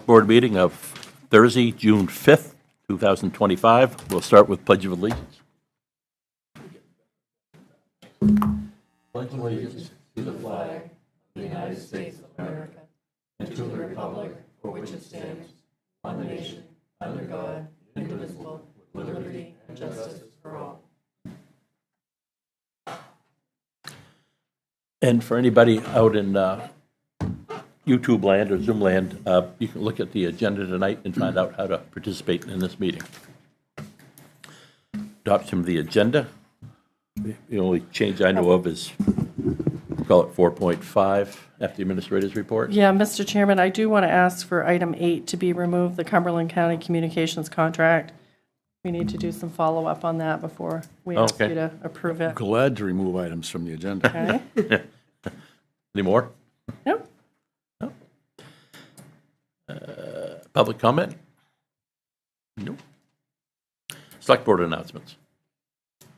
Board meeting of Thursday, June 5th, 2025. We'll start with Pledge of Allegiance. Pledge of allegiance to the flag of the United States of America and to the republic for which it stands, one nation, under God, indivisible, with liberty and justice for all. And for anybody out in YouTube land or Zoom land, you can look at the agenda tonight and find out how to participate in this meeting. Adoption of the agenda. The only change I know of is, call it 4.5 after the administrator's report. Yeah, Mr. Chairman, I do want to ask for item 8 to be removed, the Cumberland County Communications Contract. We need to do some follow-up on that before we ask you to approve it. Glad to remove items from the agenda. Okay? Any more? No? No. Public comment? No. Select board announcements.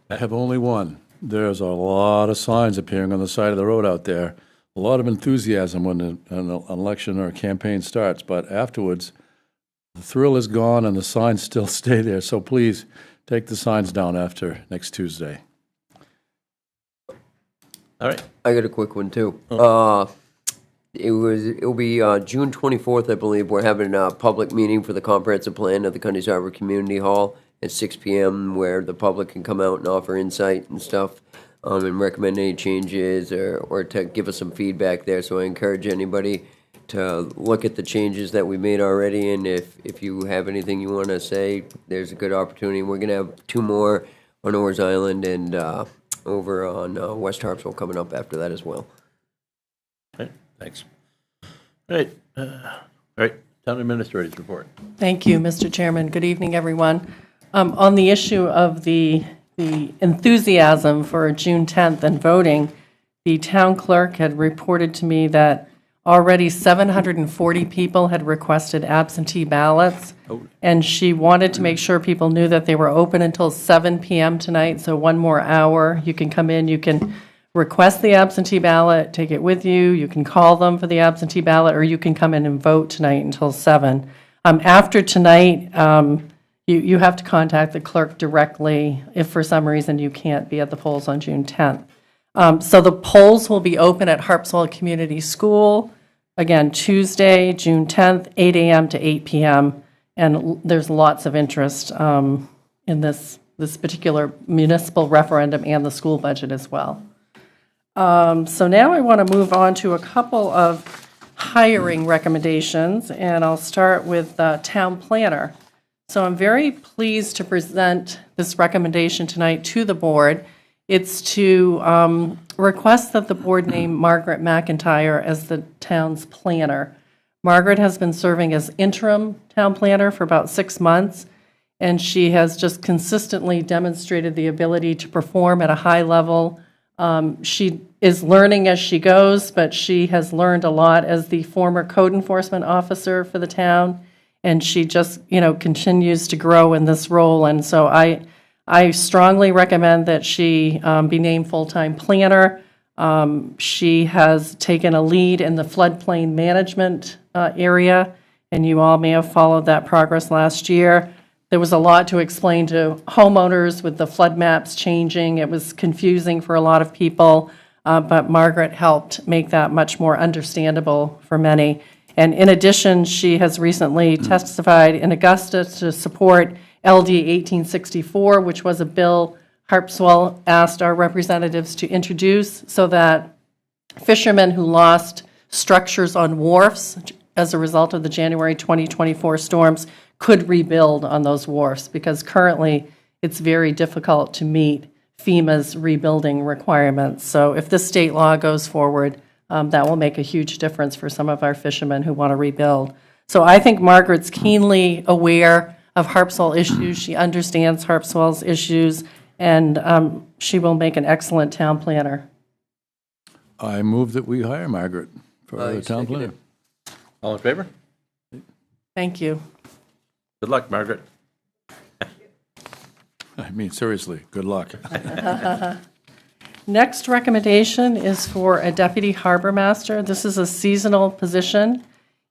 I have only one. There's a lot of signs appearing on the side of the road out there. A lot of enthusiasm when an election or a campaign starts, but afterwards, the thrill is gone and the signs still stay there. So please take the signs down after next Tuesday. All right. I got a quick one too. It'll be June 24th, I believe. We're having a public meeting for the comprehensive plan at the Cundy's Harbor Community Hall at 6 p.m. where the public can come out and offer insight and stuff, and recommend any changes or to give us some feedback there. So I encourage anybody to look at the changes that we made already, and if you have anything you want to say, there's a good opportunity. We're going to have 2 more on Orr's Island and over on West Harpswell coming up after that as well. Okay, thanks. All right. Town administrator's report. Thank you, Mr. Chairman. Good evening, everyone. On the issue of the enthusiasm for June 10th and voting, the town clerk had reported to me that already 740 people had requested absentee ballots, and she wanted to make sure people knew that they were open until 7 p.m. tonight, so 1 more hour. You can come in, you can request the absentee ballot, take it with you, you can call them for the absentee ballot, or you can come in and vote tonight until 7. After tonight, you have to contact the clerk directly if for some reason you can't be at the polls on June 10th. So the polls will be open at Harpswell Community School, again, Tuesday, June 10th, 8 a.m. to 8 p.m., and there's lots of interest in this particular municipal referendum and the school budget as well. So now I want to move on to a couple of hiring recommendations, and I'll start with the town planner. So I'm very pleased to present this recommendation tonight to the board. It's to request that the board name Margaret McIntyre as the town's planner. Margaret has been serving as interim town planner for about 6 months, and she has just consistently demonstrated the ability to perform at a high level. She is learning as she goes, but she has learned a lot as the former code enforcement officer for the town, and she just, continues to grow in this role. And so I strongly recommend that she be named full-time planner. She has taken a lead in the floodplain management area, and you all may have followed that progress last year. There was a lot to explain to homeowners with the flood maps changing. It was confusing for a lot of people, but Margaret helped make that much more understandable for many. And in addition, she has recently testified in Augusta to support LD 1864, which was a bill Harpswell asked our representatives to introduce so that fishermen who lost structures on wharfs as a result of the January 2024 storms could rebuild on those wharfs, because currently it's very difficult to meet FEMA's rebuilding requirements. So if this state law goes forward, that will make a huge difference for some of our fishermen who want to rebuild. So I think Margaret's keenly aware of Harpswell issues. She understands Harpswell's issues, and she will make an excellent town planner. I move that we hire Margaret for the town second planner. All in favor? Thank you. Good luck, Margaret. I mean, seriously, good luck. Next recommendation is for a deputy harbor master. This is a seasonal position,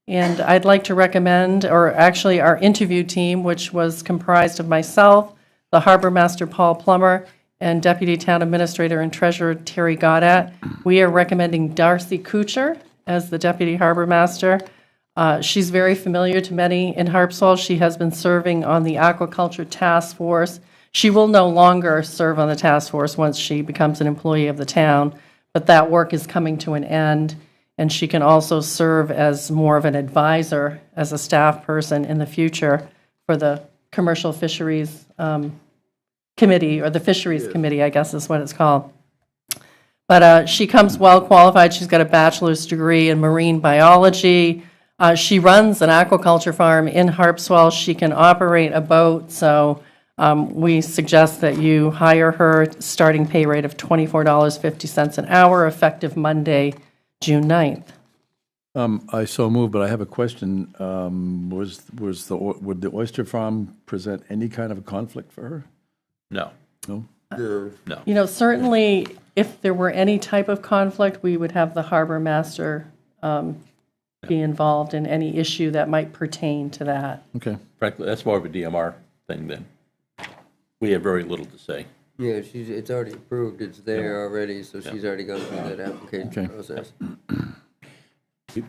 And I'd like to recommend, or actually our interview team, which was comprised of myself, the Harbor Master Paul Plummer, and Deputy Town Administrator and Treasurer Terry Goddard. We are recommending Darcy Kuchar as the Deputy Harbor Master. She's very familiar to many in Harpswell. She has been serving on the Aquaculture Task Force. She will no longer serve on the task force once she becomes an employee of the town, but that work is coming to an end, and she can also serve as more of an advisor as a staff person in the future for the Commercial Fisheries Committee, or the Fisheries Committee, I guess is what it's called. But she comes well qualified. She's got a bachelor's degree in marine biology. She runs an aquaculture farm in Harpswell. She can operate a boat, so we suggest that you hire her, starting pay rate of $24.50 an hour, effective Monday, June 9th. I so move, but I have a question. Would the oyster farm present any kind of a conflict for her? No. No? You know, certainly, if there were any type of conflict, we would have the harbor master be involved in any issue that might pertain to that. Okay. Frankly, that's more of a DMR thing then. We have very little to say. Yeah, it's already approved, it's there already, so she's already gone through that application process.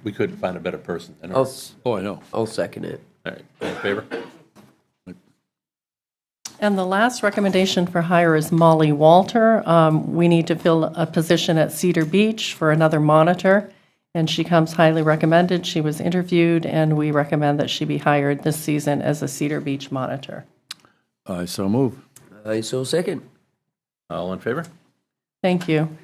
We couldn't find a better person than her. Oh, I know. I'll second it. All right, all in favor? And the last recommendation for hire is Molly Walter. We need to fill a position at Cedar Beach for another monitor, and she comes highly recommended. She was interviewed, and we recommend that she be hired this season as a Cedar Beach monitor. I so move. I so second. All in favor? Thank you.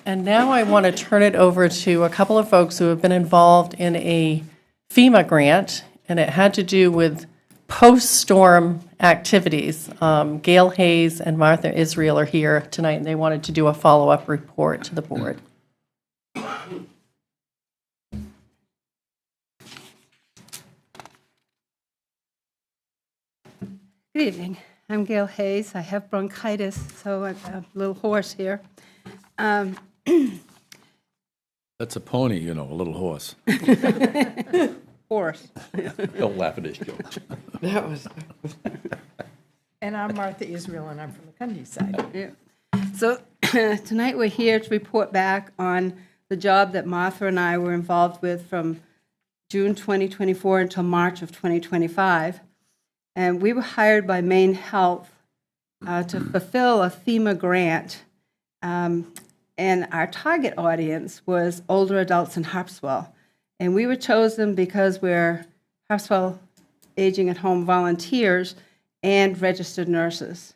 And now I want to turn it over to a couple of folks who have been involved in a FEMA grant, and it had to do with post-storm activities. Gail Hayes and Martha Israel are here tonight, and they wanted to do a follow-up report to the board. Good evening. I'm Gail Hayes. I have bronchitis, so I'm a little hoarse here. That's a pony, you know, a little horse. Hoarse. Don't laugh at his jokes. And I'm Martha Israel, and I'm from the countryside. Yeah. So tonight we're here to report back on the job that Martha and I were involved with from June 2024 until March of 2025. And we were hired by Maine Health to fulfill a FEMA grant. And our target audience was older adults in Harpswell. And we were chosen because we're Harpswell Aging at Home volunteers and registered nurses.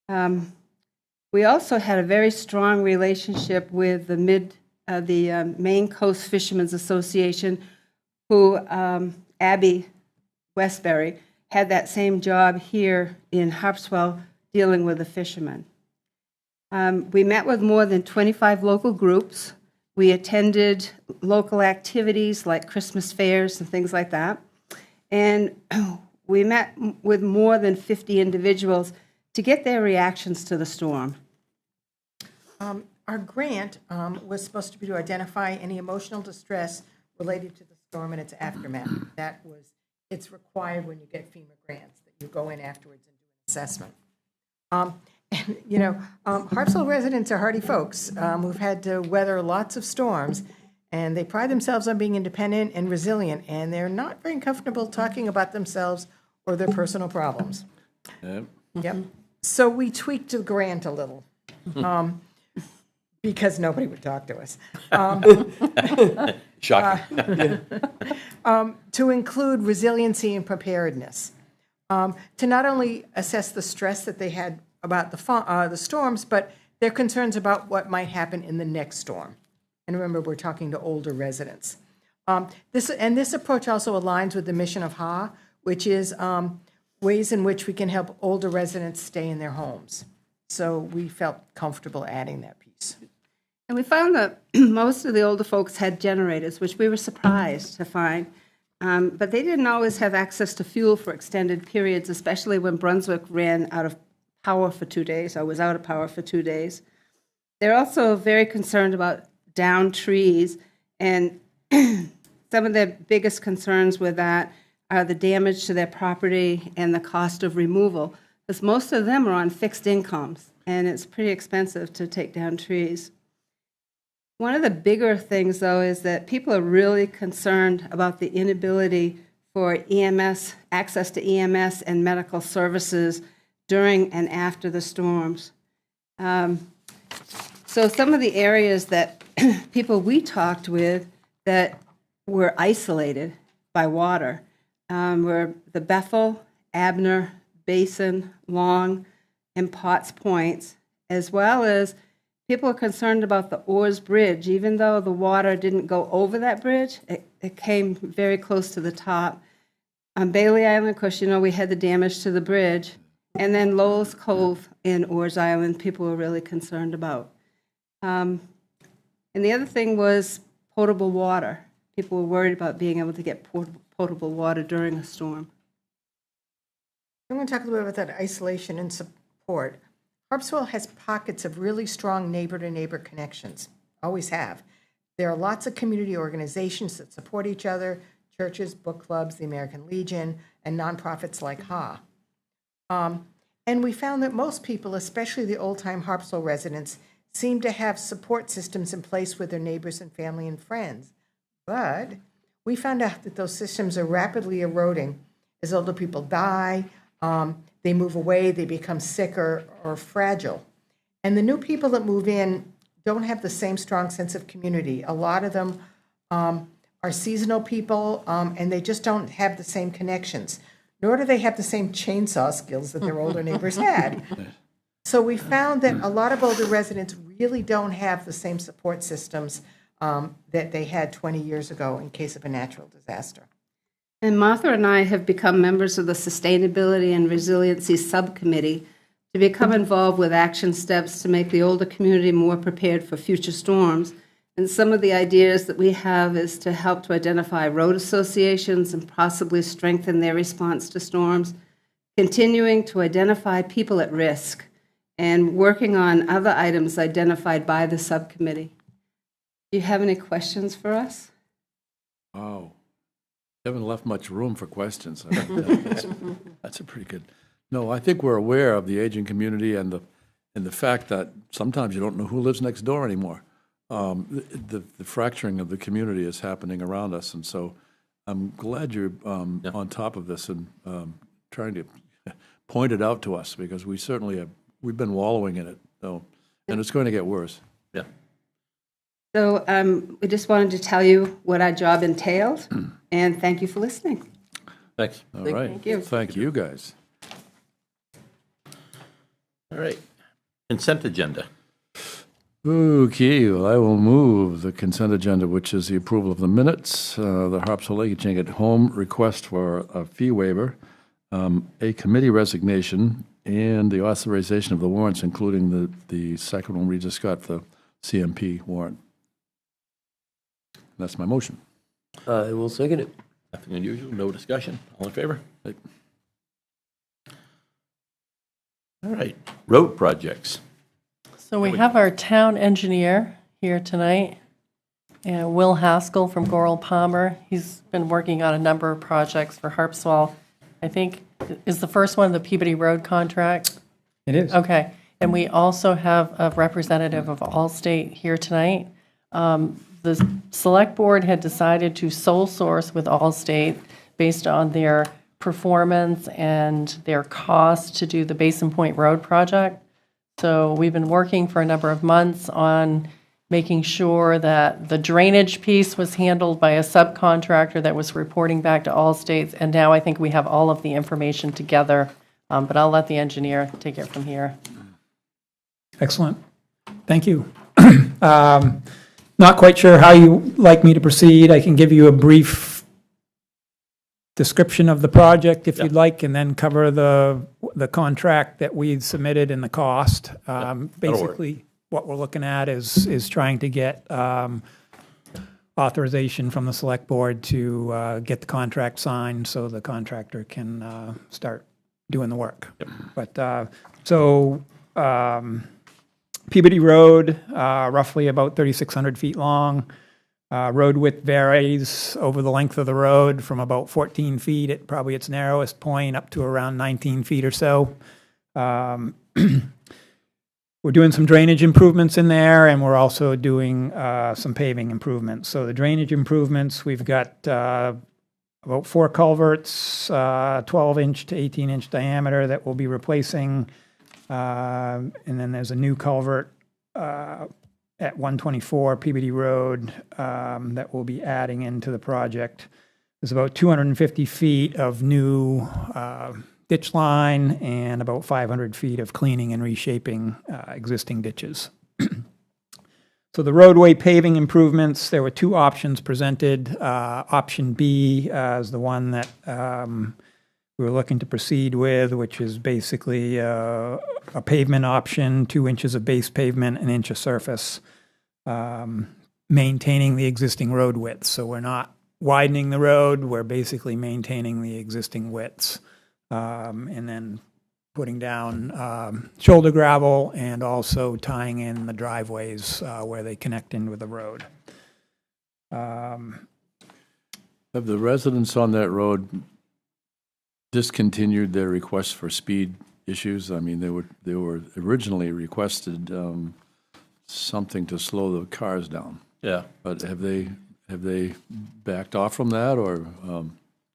We also had a very strong relationship with the Maine Coast Fishermen's Association, who Abby Westbury had that same job here in Harpswell dealing with the fishermen. We met with more than 25 local groups. We attended local activities like Christmas fairs and things like that. And we met with more than 50 individuals to get their reactions to the storm. Our grant was supposed to be to identify any emotional distress related to the storm and its aftermath. It's required when you get FEMA grants that you go in afterwards and do an assessment. And, you know, Harpswell residents are hardy folks who've had to weather lots of storms, and they pride themselves on being independent and resilient, and they're not very comfortable talking about themselves or their personal problems. Yep. So we tweaked the grant a little because nobody would talk to us. Shocking. To include resiliency and preparedness, to not only assess the stress that they had about the storms, but their concerns about what might happen in the next storm. And remember, we're talking to older residents. This approach also aligns with the mission of HA, which is ways in which we can help older residents stay in their homes. So we felt comfortable adding that piece. And we found that most of the older folks had generators, which we were surprised to find. But they didn't always have access to fuel for extended periods, especially when Brunswick ran out of power for 2 days, or was out of power for 2 days. They're also very concerned about downed trees, and some of their biggest concerns with that are the damage to their property and the cost of removal, because most of them are on fixed incomes, and it's pretty expensive to take down trees. One of the bigger things, though, is that people are really concerned about the inability for EMS, access to EMS and medical services during and after the storms. So some of the areas that people we talked with that were isolated by water were the Bethel, Abner, Basin, Long, and Potts Points, as well as people are concerned about the Oars Bridge. Even though the water didn't go over that bridge, it came very close to the top. On Bailey Island, of course, you know, we had the damage to the bridge. And then Lowell's Cove in Oars Island, people were really concerned about. And the other thing was potable water. People were worried about being able to get potable water during a storm. I'm going to talk a little bit about that isolation and support. Harpswell has pockets of really strong neighbor-to-neighbor connections, always have. There are lots of community organizations that support each other, churches, book clubs, the American Legion, and nonprofits like HA. And we found that most people, especially the old-time Harpswell residents, seem to have support systems in place with their neighbors and family and friends. But we found out that those systems are rapidly eroding as older people die, they move away, they become sicker or fragile. And the new people that move in don't have the same strong sense of community. A lot of them are seasonal people, and they just don't have the same connections, nor do they have the same chainsaw skills that their older neighbors had. So we found that a lot of older residents really don't have the same support systems that they had 20 years ago in case of a natural disaster. And Martha and I have become members of the Sustainability and Resiliency Subcommittee to become involved with action steps to make the older community more prepared for future storms. And some of the ideas that we have is to help to identify road associations and possibly strengthen their response to storms, continuing to identify people at risk, and working on other items identified by the subcommittee. Do you have any questions for us? Wow. You haven't left much room for questions. That's a pretty good. No, I think we're aware of the aging community and the fact that sometimes you don't know who lives next door anymore. The fracturing of the community is happening around us, and so I'm glad you're on top of this and trying to point it out to us, because we certainly have. We've been wallowing in it, though, and it's going to get worse. Yeah. So we just wanted to tell you what our job entailed, and thank you for listening. Thanks. All right. Thank you. Thank you, guys. All right. Consent agenda. Okay, well, I will move the consent agenda, which is the approval of the minutes, the Harpswell Lake Aging Home request for a fee waiver, a committee resignation, and the authorization of the warrants, including the second one we just got, the CMP warrant. That's my motion. I will second it. Nothing unusual, no discussion. All in favor? Aye. All right. Road projects. So we have our town engineer here tonight, and Will Haskell from Goral Palmer. He's been working on a number of projects for Harpswell. I think, is the first one the Peabody Road contract? It is. Okay. And we also have a representative of Allstate here tonight. The select board had decided to sole source with Allstate based on their performance and their cost to do the Basin Point Road project. So we've been working for a number of months on making sure that the drainage piece was handled by a subcontractor that was reporting back to Allstate, and now I think we have all of the information together, but I'll let the engineer take it from here. Excellent. Thank you. Not quite sure how you like me to proceed. I can give you a brief description of the project if you'd like, and then cover the contract that we submitted and the cost. Basically, what we're looking at is trying to get authorization from the select board to get the contract signed so the contractor can start doing the work. But Peabody Road, roughly about 3,600 feet long, Road width varies over the length of the road from about 14 feet at probably its narrowest point up to around 19 feet or so. We're doing some drainage improvements in there, and we're also doing some paving improvements. So the drainage improvements, we've got about 4 culverts, 12-inch to 18-inch diameter that we'll be replacing. And then there's a new culvert at 124 PBD Road that we'll be adding into the project. There's about 250 feet of new ditch line and about 500 feet of cleaning and reshaping existing ditches. So the roadway paving improvements, there were 2 options presented. Option B is the one that we were looking to proceed with, which is basically a pavement option, 2 inches of base pavement, 1 inch of surface, maintaining the existing road width. So we're not widening the road, we're basically maintaining the existing widths. And then putting down shoulder gravel and also tying in the driveways where they connect in with the road. Have the residents on that road discontinued their requests for speed issues? I mean, they were originally requested something to slow the cars down. Yeah. But have they backed off from that, or?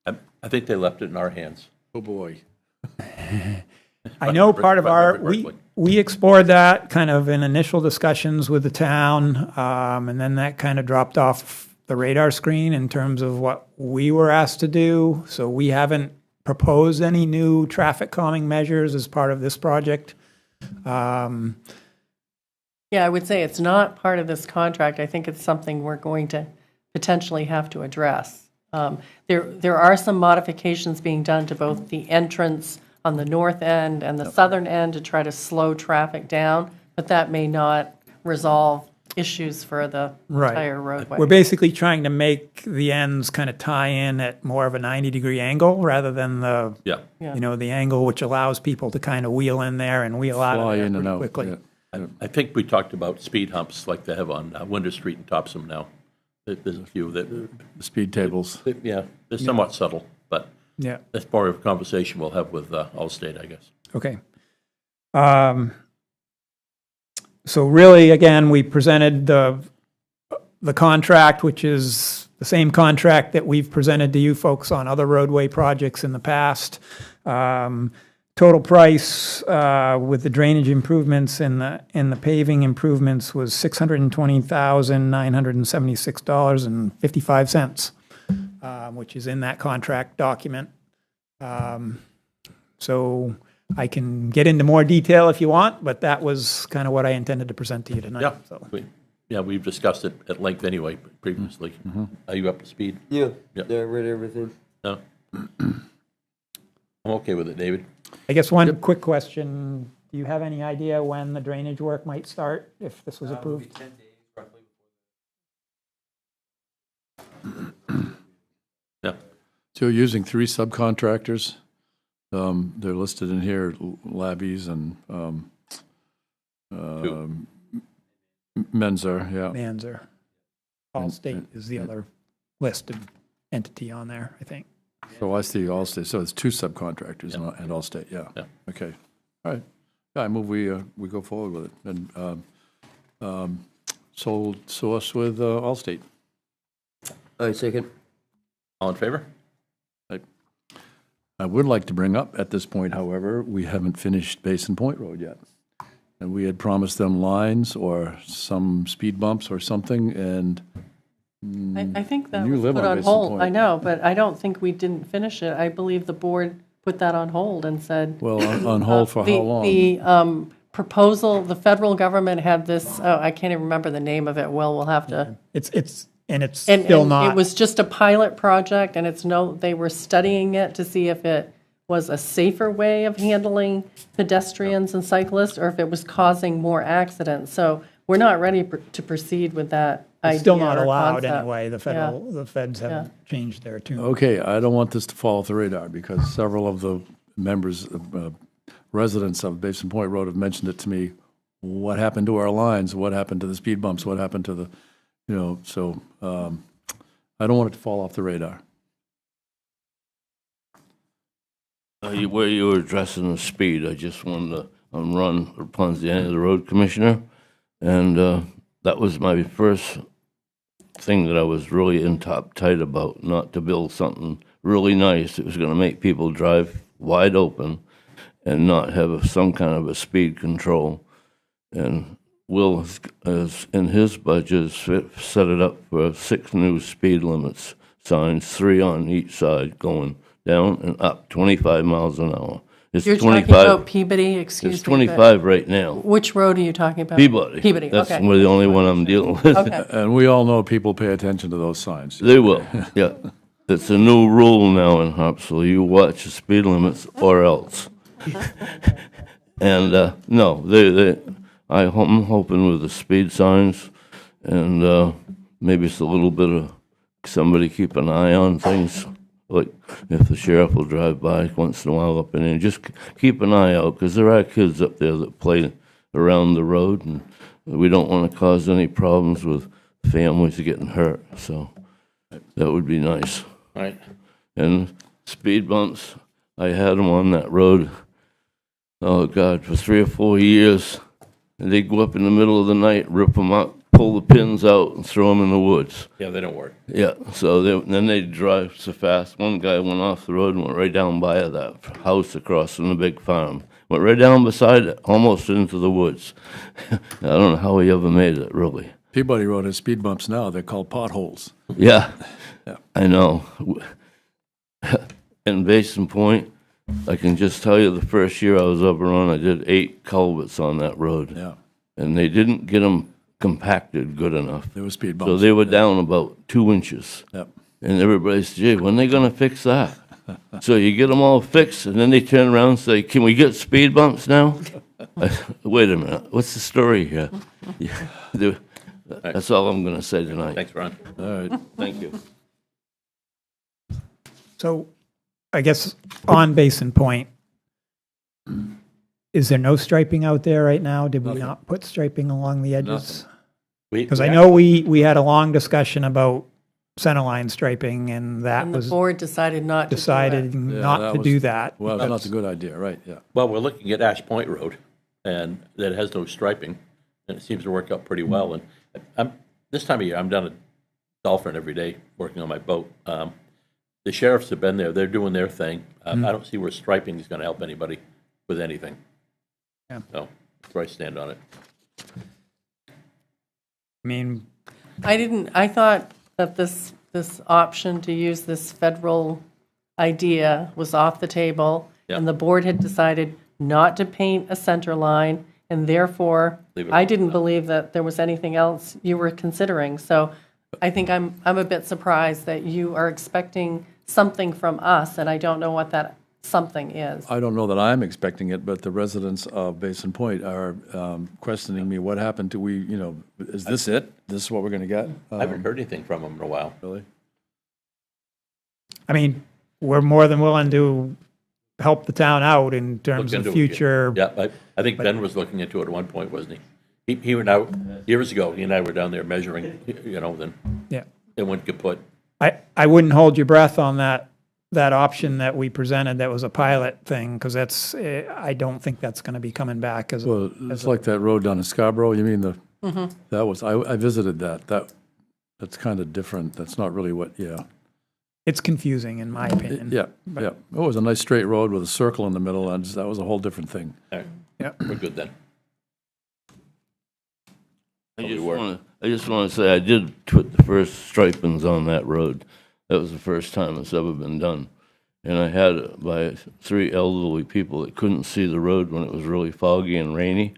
I think they left it in our hands. Oh, boy. I know part of we explored that kind of in initial discussions with the town, and then that kind of dropped off the radar screen in terms of what we were asked to do. So we haven't proposed any new traffic calming measures as part of this project. Yeah, I would say it's not part of this contract. I think it's something we're going to potentially have to address. There are some modifications being done to both the entrance on the north end and the southern end to try to slow traffic down, but that may not resolve issues for the entire roadway. We're basically trying to make the ends kind of tie in at more of a 90-degree angle rather than the the angle which allows people to kind of wheel in there and wheel out of there pretty quickly. Yeah. I think we talked about speed humps like they have on Winter Street and Topsom now. There's a few that... The speed tables. Yeah, they're somewhat subtle, but that's part of a conversation we'll have with Allstate, I guess. Okay. So really, again, we presented the contract, which is the same contract that we've presented to you folks on other roadway projects in the past. Total price with the drainage improvements and the paving improvements was $620,976.55, which is in that contract document. So I can get into more detail if you want, but that was kind of what I intended to present to you tonight. Yeah, So. We've discussed it at length anyway previously. Mm-hmm. Are you up to speed? Yeah, I read everything. No. I'm okay with it, David. I guess one quick question, do you have any idea when the drainage work might start, if this was approved? 10 days roughly Yeah. So you're using 3 subcontractors. They're listed in here, Labby's and Menzer, yeah. Manzer. Allstate is the other listed entity on there, I think. So I see Allstate, so it's 2 subcontractors and Allstate, yeah. Okay, all right. Yeah, I move we go forward with it, and sole source with Allstate. I second. All in favor? I would like to bring up, at this point, however, we haven't finished Basin Point Road yet. And we had promised them lines or some speed bumps or something, and I think that you was live put on on Basin hold. Point. I know, but I don't think we didn't finish it. I believe the board put that on hold and said. well, on hold for how long? The proposal, the federal government had this, I can't even remember the name of it. We'll have to. It's still not. It was just a pilot project, and they were studying it to see if it was a safer way of handling pedestrians and cyclists, or if it was causing more accidents. So we're not ready to proceed with that idea. It's still not or allowed concept. anyway. The feds haven't changed their tune. Okay, I don't want this to fall off the radar, because several of the members, residents of Basin Point Road have mentioned it to me. What happened to our lines? What happened to the speed bumps? What happened to the, You know, so I don't want it to fall off the radar. Where you were addressing the speed, I just wanted to run upon the end of the road commissioner, and that was my first thing that I was really in top tight about, not to build something really nice. It was going to make people drive wide open and not have some kind of a speed control. And Will has in his budget set it up for 6 new speed limits signs, 3 on each side, going down and up, 25 miles an hour. It's You're 25, talking about Peabody, excuse me. It's 25 right now. Which road are you talking about? Peabody. Peabody, That's okay. the only one I'm dealing with. Okay. And we all know people pay attention to those signs. They will, yeah. It's a new rule now in Harpswell. You watch the speed limits or else. And, no, I'm hoping with the speed signs and maybe it's a little bit of somebody keep an eye on things. Like if the sheriff will drive by once in a while up in there, just keep an eye out because there are kids up there that play around the road, and we don't want to cause any problems with families getting hurt. So that would be nice. Right. And speed bumps, I had them on that road. Oh God, for 3 or 4 years, and they'd go up in the middle of the night, rip them up, pull the pins out, and throw them in the woods. Yeah, they don't work. Yeah, so then they'd drive so fast. One guy went off the road and went right down by that house across from the big farm. Went right down beside it, almost into the woods. I don't know how he ever made it, really. Peabody Road has speed bumps now. They're called potholes. Yeah, Yeah. I know. In Basin Point, I can just tell you the first year I was up around, I did 8 culverts on that road. Yeah, And they didn't get them compacted good enough. there were speed bumps. So they were down about 2 inches. Yep. And everybody said, gee, when are they going to fix that? So you get them all fixed, and then they turn around and say, can we get speed bumps now? Wait a minute, what's the story here? Yeah, that's all I'm going to say tonight. Thanks, Ron. All right. Thank you. So I guess on Basin Point, is there no striping out there right now? Did we not put striping along the edges? Because I know we had a long discussion about centerline striping, and that And the was board decided not to do it. decided Yeah, not that to was- do that. Well, that's a good idea, right, yeah. Well, we're looking at Ash Point Road, and that has no striping, and it seems to work out pretty well. And this time of year, I'm down at Dolphin every day working on my boat. The sheriffs have been there; they're doing their thing. I don't see where striping is going to help anybody with anything. Yeah. So, that's where I stand on it. I mean, I thought that this option to use this federal idea was off the table, Yeah. and the board had decided not to paint a center line, and therefore, Leave it. I didn't believe that there was anything else you were considering. So I think I'm a bit surprised that you are expecting something from us, and I don't know what that something is. I don't know that I'm expecting it, but the residents of Basin Point are questioning me, what happened to is this it? This is what we're going to get? I haven't heard anything from them in a while. Really? I mean, we're more than willing to help the town out in terms Look of into it. future. Yeah, I think Ben was looking into it at one point, wasn't he? He and I, years ago, he and I were down there measuring, then Yeah. it went kaput. I wouldn't hold your breath on that option that we presented that was a pilot thing, because that's, I don't think that's going to be coming back as, Well, it's like that road down in Scarborough, you mean that was, I visited that's kind of different, that's not really what, yeah. it's confusing in my opinion. Yeah, yeah. It was a nice straight road with a circle in the middle, and that was a whole different thing. All right. Yeah. We're good then. I just want to say I did put the first stripings on that road. That was the first time it's ever been done. And I had it by 3 elderly people that couldn't see the road when it was really foggy and rainy.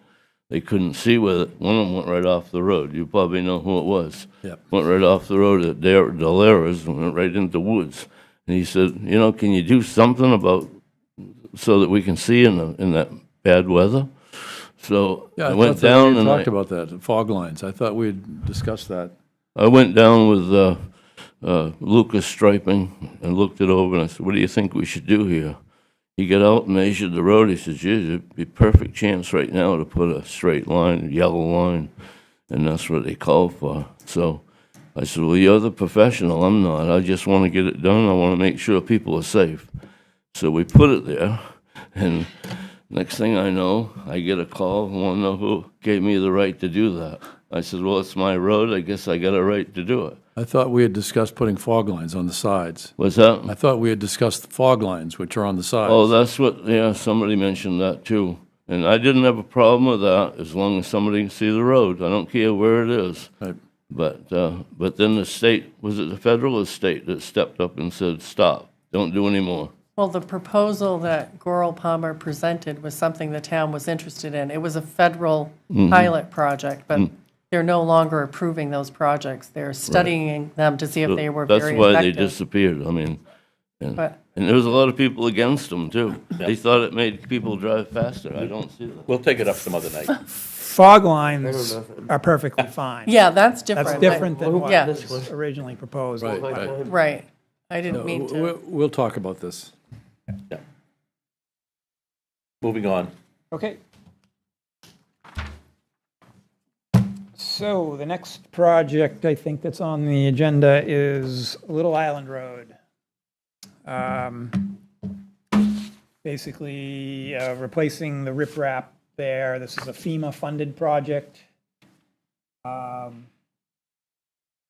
They couldn't see with it. One of them went right off the road. You probably know who it was. Yep. Went right off the road at Delaras and went right into the woods. And he said, can you do something about so that we can see in that bad weather? So Yeah, I went thought that down we and talked about that, the fog lines. I thought we'd discussed that. I went down with Lucas Striping and looked it over, and I said, what do you think we should do here? He got out and measured the road. He said, geez, it'd be a perfect chance right now to put a straight line, a yellow line, and that's what they called for. So I said, well, you're the professional, I'm not. I just want to get it done, I want to make sure people are safe. So we put it there, and next thing I know, I get a call, I want to know who gave me the right to do that. I said, well, it's my road, I guess I got a right to do it. I thought we had discussed putting fog lines on the sides. What's that? I thought we had discussed the fog lines, which are on the sides. Oh, that's what, yeah, somebody mentioned that too. And I didn't have a problem with that as long as somebody can see the road. I don't care where it is. Right. But then the state, was it the federal or state that stepped up and said, stop, don't do any more? Well, the proposal that Goral Palmer presented was something the town was interested in. It was a federal pilot project, but they're no longer approving those projects. They're studying them to see if they were very That's effective. why they disappeared. I mean, and But- there was a lot of people against them too. They thought it made people drive faster. I don't see that. We'll take it up some other night. Fog lines are perfectly fine. Yeah, that's different. That's different than what Yeah. was originally proposed. Right, right. Right. I didn't mean to. We'll talk about this. Yeah. Moving on. Okay. So the next project I think that's on the agenda is Little Island Road. Basically replacing the riprap there. This is a FEMA-funded project.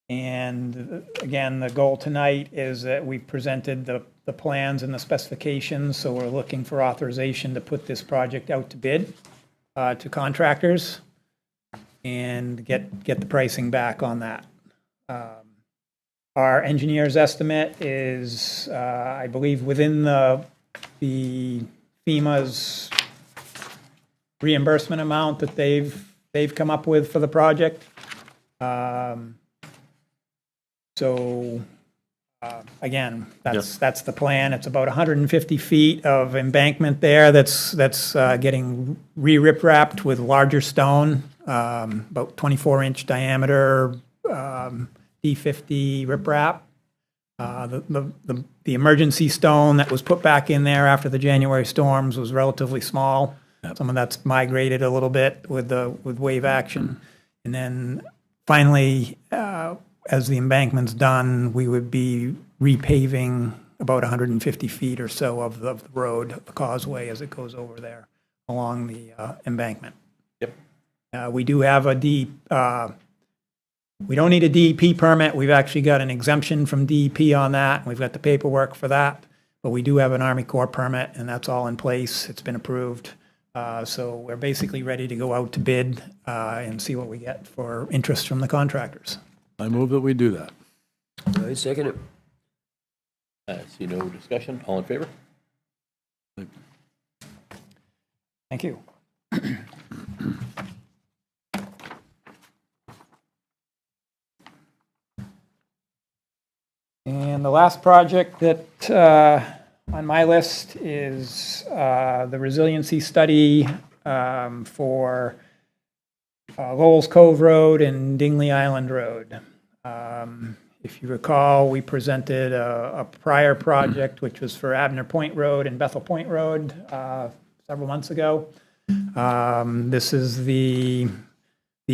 And again, the goal tonight is that we presented the plans and the specifications, so we're looking for authorization to put this project out to bid to contractors and get the pricing back on that. Our engineer's estimate is, I believe, within the FEMA's reimbursement amount that they've come up with for the project. Again, that's the plan. It's about 150 feet of embankment there that's getting re-rip-wrapped with larger stone, about 24-inch diameter D50 riprap. The emergency stone that was put back in there after the January storms was relatively small. Some of that's migrated a little bit with wave action. And then finally, as the embankment's done, we would be repaving about 150 feet or so of the road, the causeway, as it goes over there along the embankment. Yep. We do have we don't need a DEP permit. We've actually got an exemption from DEP on that. We've got the paperwork for that. But we do have an Army Corps permit, and that's all in place. It's been approved. So we're basically ready to go out to bid and see what we get for interest from the contractors. I move that we do that. I second it. See no discussion. All in favor? Thank you. And the last project that on my list is the resiliency study for Lowell's Cove Road and Dingley Island Road. If you recall, we presented a prior project, which was for Abner Point Road and Bethel Point Road several months ago. This is the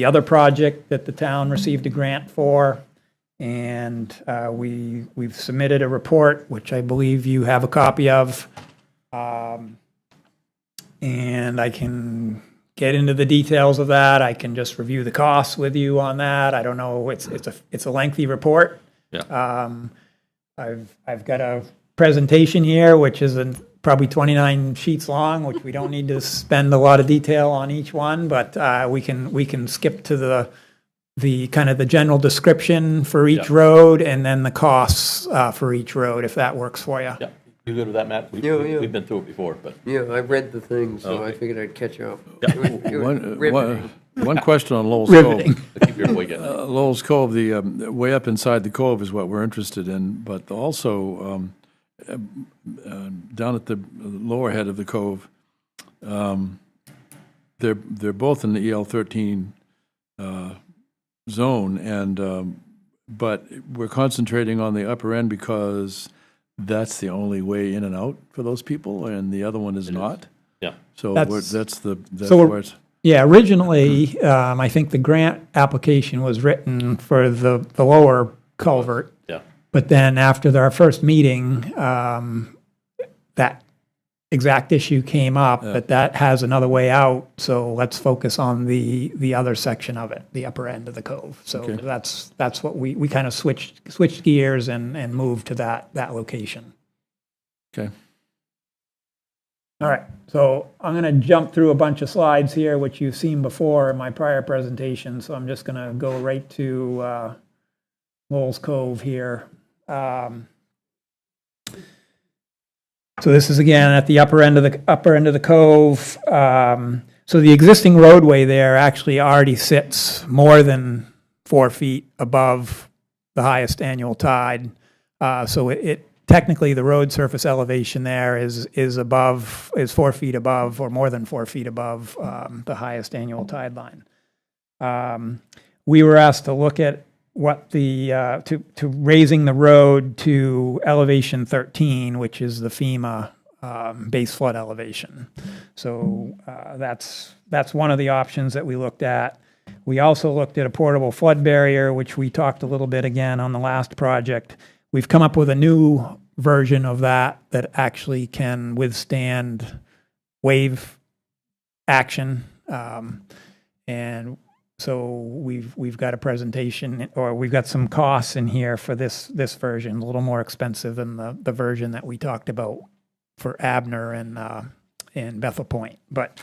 other project that the town received a grant for. And we've submitted a report, which I believe you have a copy of. And I can get into the details of that. I can just review the costs with you on that. I don't know. It's a lengthy report. Yeah. I've got a presentation here, which is probably 29 sheets long, which we don't need to spend a lot of detail on each one, but we can skip to the kind of the general description for each road and then the costs for each road, if that works for you. Yeah. You good with that, Matt? Yeah. We've been through it before, but. Yeah, I read the thing, so I Okay. figured I'd catch up. One question on Lowell's Cove. Keep your boy getting it. Lowell's Cove, the way up inside the cove is what we're interested in, but also down at the lower head of the cove, they're both in the EL 13 zone, and but we're concentrating on the upper end because that's the only way in and out for those people, and the other one is not. Yeah. So That's- that's So where it's. Yeah, originally, I think the grant application was written for the lower culvert. Yeah. But then after our first meeting, that exact issue came up, but that has another way out, so let's focus on the other section of it, the upper end of the cove. So Okay. that's what we kind of switched gears and moved to that location. Okay. All right, so I'm going to jump through a bunch of slides here, which you've seen before in my prior presentation, so I'm just going to go right to Lowell's Cove here. So this is again at the upper end of the cove. So the existing roadway there actually already sits more than 4 feet above the highest annual tide. So it technically the road surface elevation there is 4 feet above, or more than 4 feet above the highest annual tide line. We were asked to look at what to raising the road to elevation 13, which is the FEMA base flood elevation. So that's one of the options that we looked at. We also looked at a portable flood barrier, which we talked a little bit again on the last project. We've come up with a new version of that actually can withstand wave action, and so we've got a presentation, or we've got some costs in here for this version, a little more expensive than the version that we talked about for Abner and Bethel Point. But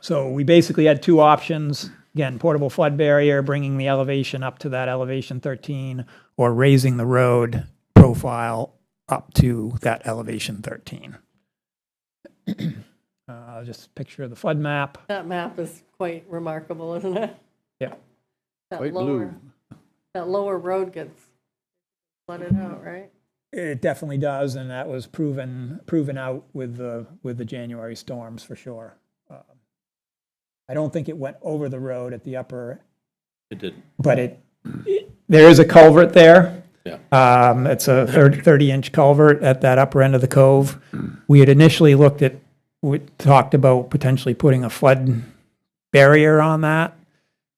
so we basically had two options. Again, portable flood barrier, bringing the elevation up to that elevation 13, or raising the road profile up to that elevation 13. Just a picture of the flood map. That map is quite remarkable, isn't it? Yeah. Quite blue. That lower road gets flooded out, right? It definitely does, and that was proven out with the January storms for sure. I don't think it went over the road at the upper. It didn't. But there is a culvert there. Yeah. It's a 30-inch culvert at that upper end of the cove. We had initially we talked about potentially putting a flood barrier on that,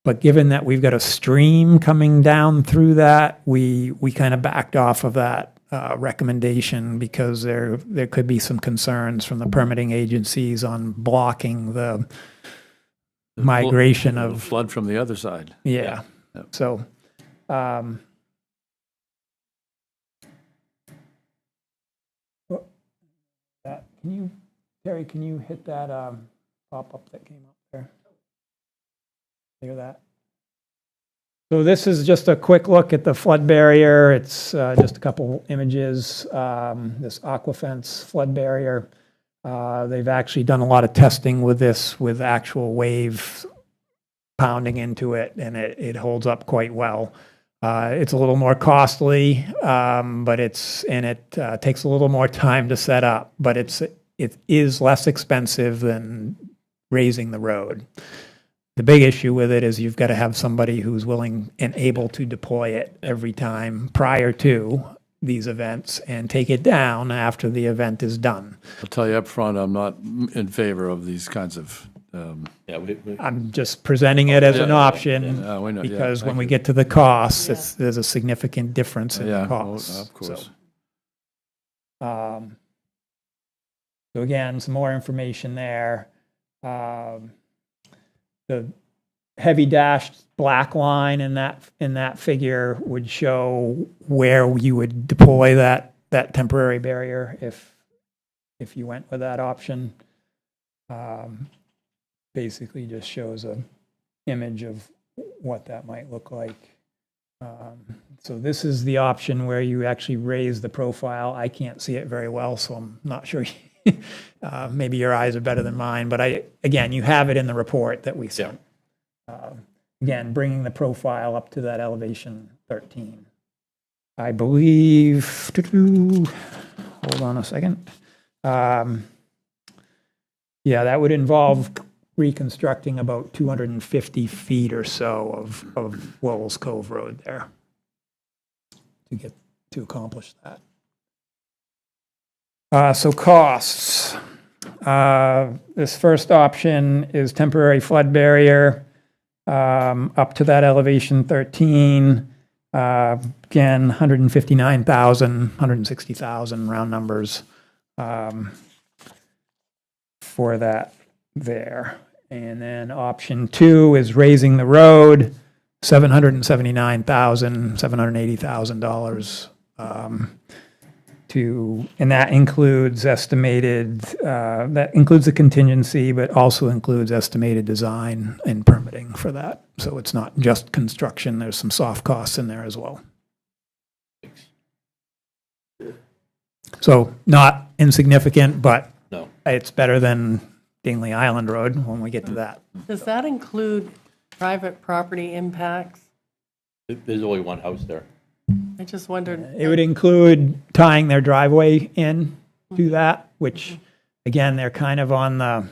but given that we've got a stream coming down through that, we kind of backed off of that recommendation, because there could be some concerns from the permitting agencies on blocking the migration of flood from the other side. Yeah. Yep. So, Terry, can you hit that pop-up that came up there? Hear that? So this is just a quick look at the flood barrier. It's just a couple images. This Aquafence flood barrier. They've actually done a lot of testing with this, with actual waves pounding into it, and it holds up quite well. It's a little more costly, but it takes a little more time to set up, but it is less expensive than raising the road. The big issue with it is you've got to have somebody who's willing and able to deploy it every time prior to these events and take it down after the event is done. I'll tell you up front, I'm not in favor of these kinds of. I'm just presenting it as an option, we know, because when thank we you. get to the costs, there's a significant difference in Yeah, the costs. of course. So again, some more information there. The heavy dashed black line in that figure would show where you would deploy that temporary barrier if you went with that option. Basically just shows a image of what that might look like. So this is the option where you actually raise the profile. I can't see it very well, so I'm not sure. Maybe your eyes are better than mine, but again, you have it in the report that we sent. Again, bringing the profile up to that elevation 13. I believe, hold on a second. Yeah, that would involve reconstructing about 250 feet or so of Lowell's Cove Road there to accomplish that. So costs. This first option is temporary flood barrier up to that elevation 13. Again, 159,000, 160,000 round numbers for that there. And then option 2 is raising the road, $779,000, $780,000 and that includes that includes the contingency, but also includes estimated design and permitting for that. So it's not just construction, there's some soft costs in there as well. So not insignificant, but No. it's better than Dingley Island Road when we get to that. Does that include private property impacts? There's only one house there. I just wondered. It would include tying their driveway in to that, which, again, they're kind of on the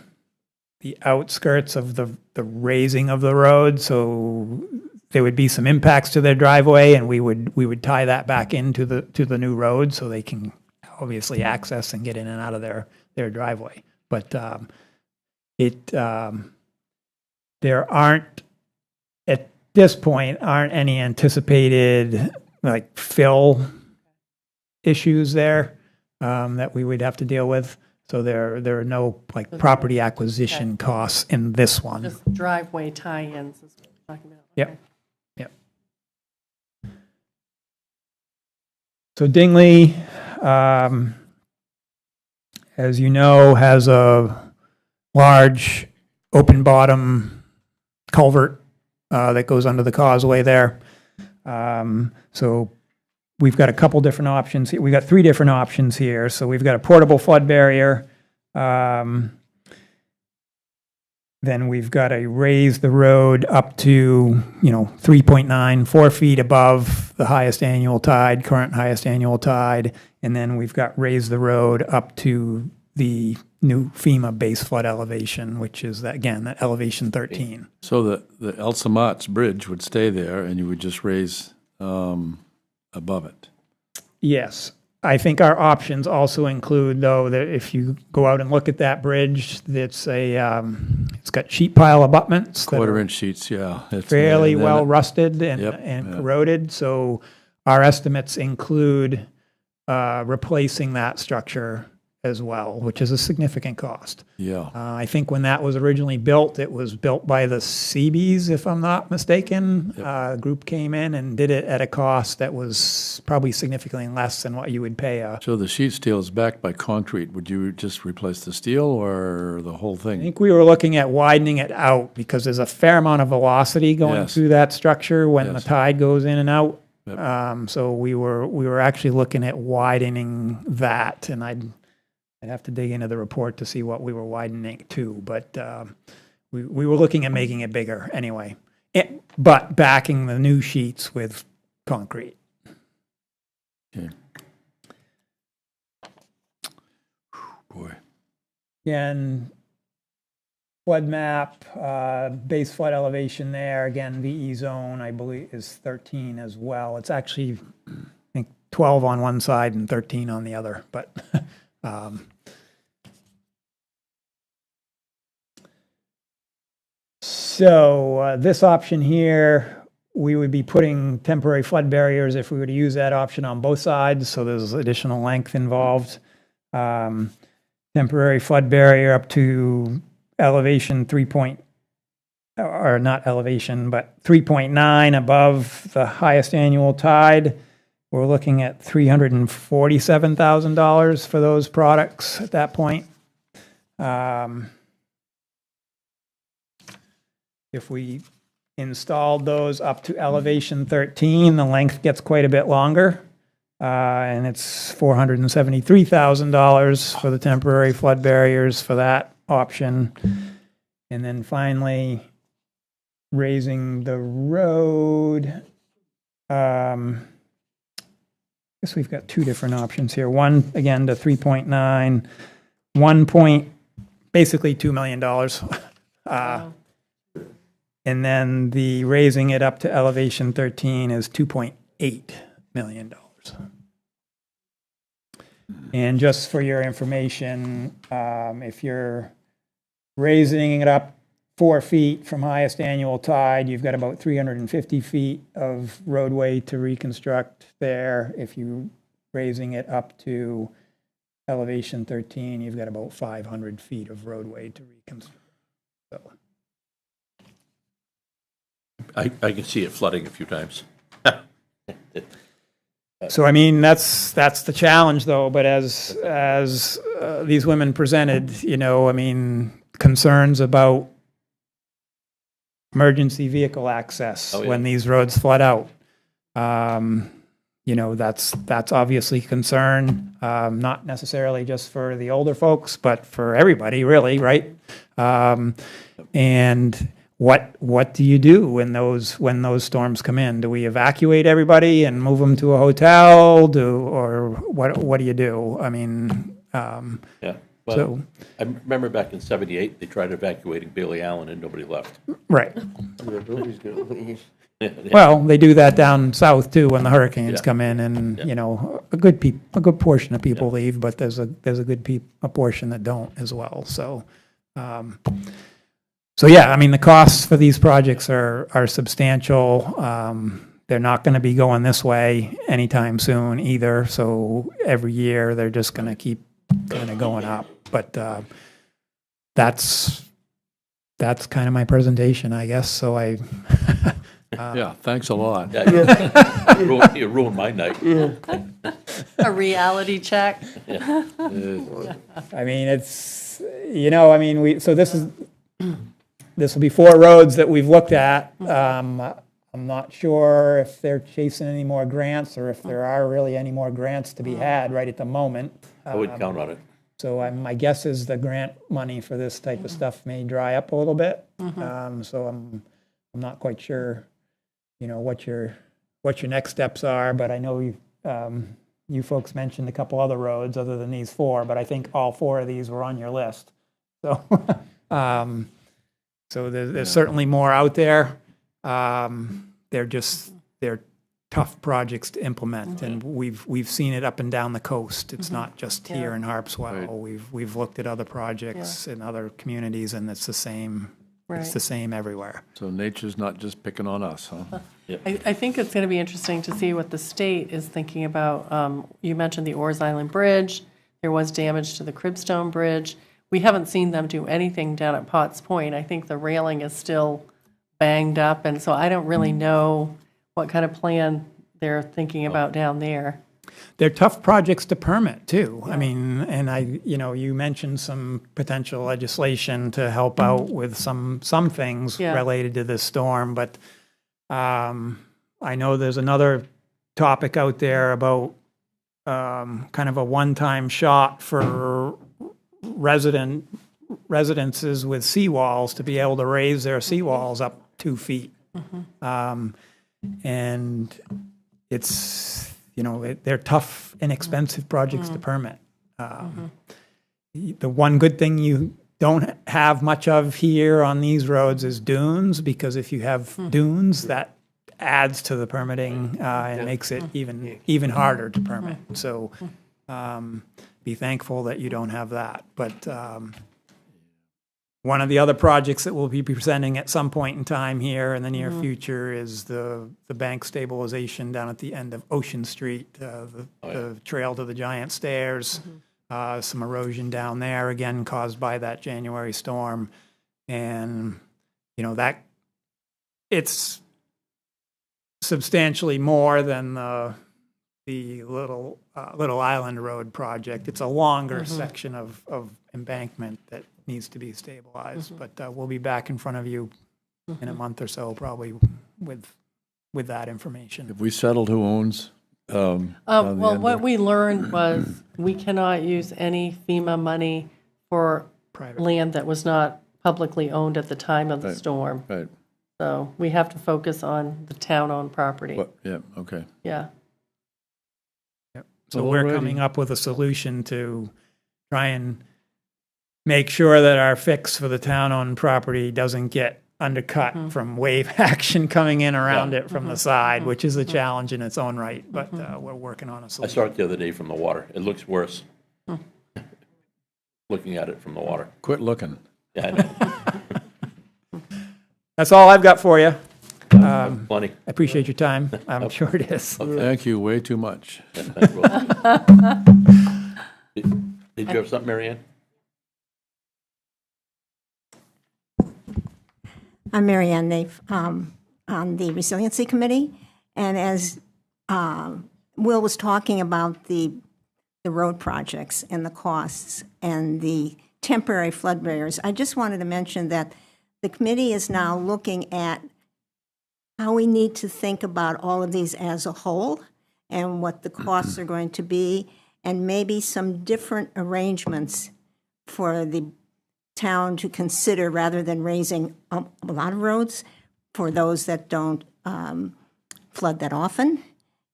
outskirts of the raising of the road, so there would be some impacts to their driveway, and we would tie that back into the new road so they can obviously access and get in and out of their driveway. But there aren't, at this point, any anticipated like fill issues there that we would have to deal with. So there are no like property acquisition costs in this one. Just driveway tie-ins is what we're talking about. Yep. Yep. So Dingley, as you know, has a large open bottom culvert that goes under the causeway there. So we've got a couple different options here. We've got 3 different options here. So we've got a portable flood barrier. Then we've got to raise the road up to, 3.94 feet above the highest annual tide, current highest annual tide. And then we've got raise the road up to the new FEMA base flood elevation, which is, that elevation 13. So the Elsa Martz Bridge would stay there, and you would just raise above it. Yes. I think our options also include, though, that if you go out and look at that bridge, it's got sheet pile abutments. that are Quarter-inch sheets, yeah. It's fairly and then well it- rusted Yep, and yeah. corroded. So our estimates include replacing that structure as well, which is a significant cost. Yeah. I think when that was originally built, it was built by the Seabees, if I'm not mistaken. A group came in and did it at a cost that was probably significantly less than what you would pay. So the sheet steel is backed by concrete. Would you just replace the steel or the whole I thing? think we were looking at widening it out because there's a fair amount of velocity going Yes. through that structure when the Yes. tide goes in and out. Yep. So we were actually looking at widening that, and I'd have to dig into the report to see what we were widening to, but we were looking at making it bigger anyway. But backing the new sheets with concrete. Okay. Boy. Again, flood map, base flood elevation there. Again, VE zone, I believe, is 13 as well. It's actually, I think, 12 on one side and 13 on the other, but so this option here, we would be putting temporary flood barriers if we were to use that option on both sides, so there's additional length involved. Temporary flood barrier up to elevation 3.9 above the highest annual tide. We're looking at $347,000 for those products at that point. If we installed those up to elevation 13, the length gets quite a bit longer. And it's $473,000 for the temporary flood barriers for that option. And then finally, raising the road. I guess we've got 2 different options here. One, again, to 3.9, basically $2 million. Wow. And then the raising it up to elevation 13 is $2.8 million. And just for your information, if you're raising it up 4 feet from highest annual tide, you've got about 350 feet of roadway to reconstruct there. If you're raising it up to elevation 13, you've got about 500 feet of roadway to reconstruct. So, I can see it flooding a few times. so I mean, that's the challenge, though. But as these women presented, you know, I mean, concerns about emergency vehicle access when these roads flood out. You know, that's obviously concern, not necessarily just for the older folks, but for everybody, really, right? And what do you do when those storms come in? Do we evacuate everybody and move them to a hotel? Or what do you do? I mean, Yeah. Well, so I remember back in '78, they tried evacuating Bailey Allen and nobody left. right. Nobody's going to leave. Well, they do that down south too when the hurricanes Yeah. come in, and you know, a good portion of people leave, but there's a good portion that don't as well. So, so yeah, I mean, the costs for these projects are substantial. They're not going to be going this way anytime soon either. So every year they're just going to keep kind of going up. But that's kind of my presentation, I guess. So I. Yeah, thanks a lot. You ruined my night. A reality check. I mean, it's, you know, I mean, this will be 4 roads that we've looked at. I'm not sure if they're chasing any more grants or if there are really any more grants to be had right at the moment. I would count on it. So my guess is the grant money for this type of stuff may dry up a little bit. So I'm not quite sure, you know, what your next steps are, but I know you folks mentioned a couple other roads other than these 4, but I think all 4 of these were on your list. So, so there's certainly more out there. They're tough projects to implement, and we've seen it up and down the coast. It's not just here in Harpswell. Right. We've looked at other projects in other communities, and it's the same. It's the same everywhere. So nature's not just picking on us, huh? I think it's going to be interesting to see what the state is thinking about. You mentioned the Oars Island Bridge. There was damage to the Cribstone Bridge. We haven't seen them do anything down at Potts Point. I think the railing is still banged up, and so I don't really know what kind of plan they're thinking about down there. They're tough projects to permit too. I mean, and you mentioned some potential legislation to help out with some things related to this storm, but I know there's another topic out there about kind of a one-time shot for residences with seawalls to be able to raise their seawalls up 2 feet. And it's, you know, they're tough, inexpensive projects to permit. The one good thing you don't have much of here on these roads is dunes, because if you have dunes, that adds to the permitting and makes it even harder to permit. So be thankful that you don't have that. But one of the other projects that we'll be presenting at some point in time here in the near future is the bank stabilization down at the end of Ocean Street, the trail to the giant stairs, some erosion down there, again caused by that January storm. And, you know, that it's substantially more than the Little Island Road project. It's a longer section of embankment that needs to be stabilized, but we'll be back in front of you in a month or so, probably with that information. Have we settled who owns? Well, what we learned was we cannot use any FEMA money for Private. land that was not publicly owned at the time of the Right. storm. Right. So we have to focus on the town-owned property. What? Yeah, okay. Yeah. So Well, we're alrighty. coming up with a solution to try and make sure that our fix for the town-owned property doesn't get undercut from wave action coming in around it from the side, which is a challenge in its own right, but we're working on a I solution. saw it the other day from the water. It looks worse. Looking at it from the water. Quit looking. Yeah, I know. That's all I've got for you. Plenty. I appreciate your time. I'm sure it is. Thank you way too much. Thanks, Will. Did you have something, Mary Ann? I'm Mary Ann Naif, on the Resiliency Committee, and as Will was talking about the road projects and the costs and the temporary flood barriers, I just wanted to mention that the committee is now looking at how we need to think about all of these as a whole and what the costs are going to be, and maybe some different arrangements for the town to consider rather than raising a lot of roads for those that don't flood that often.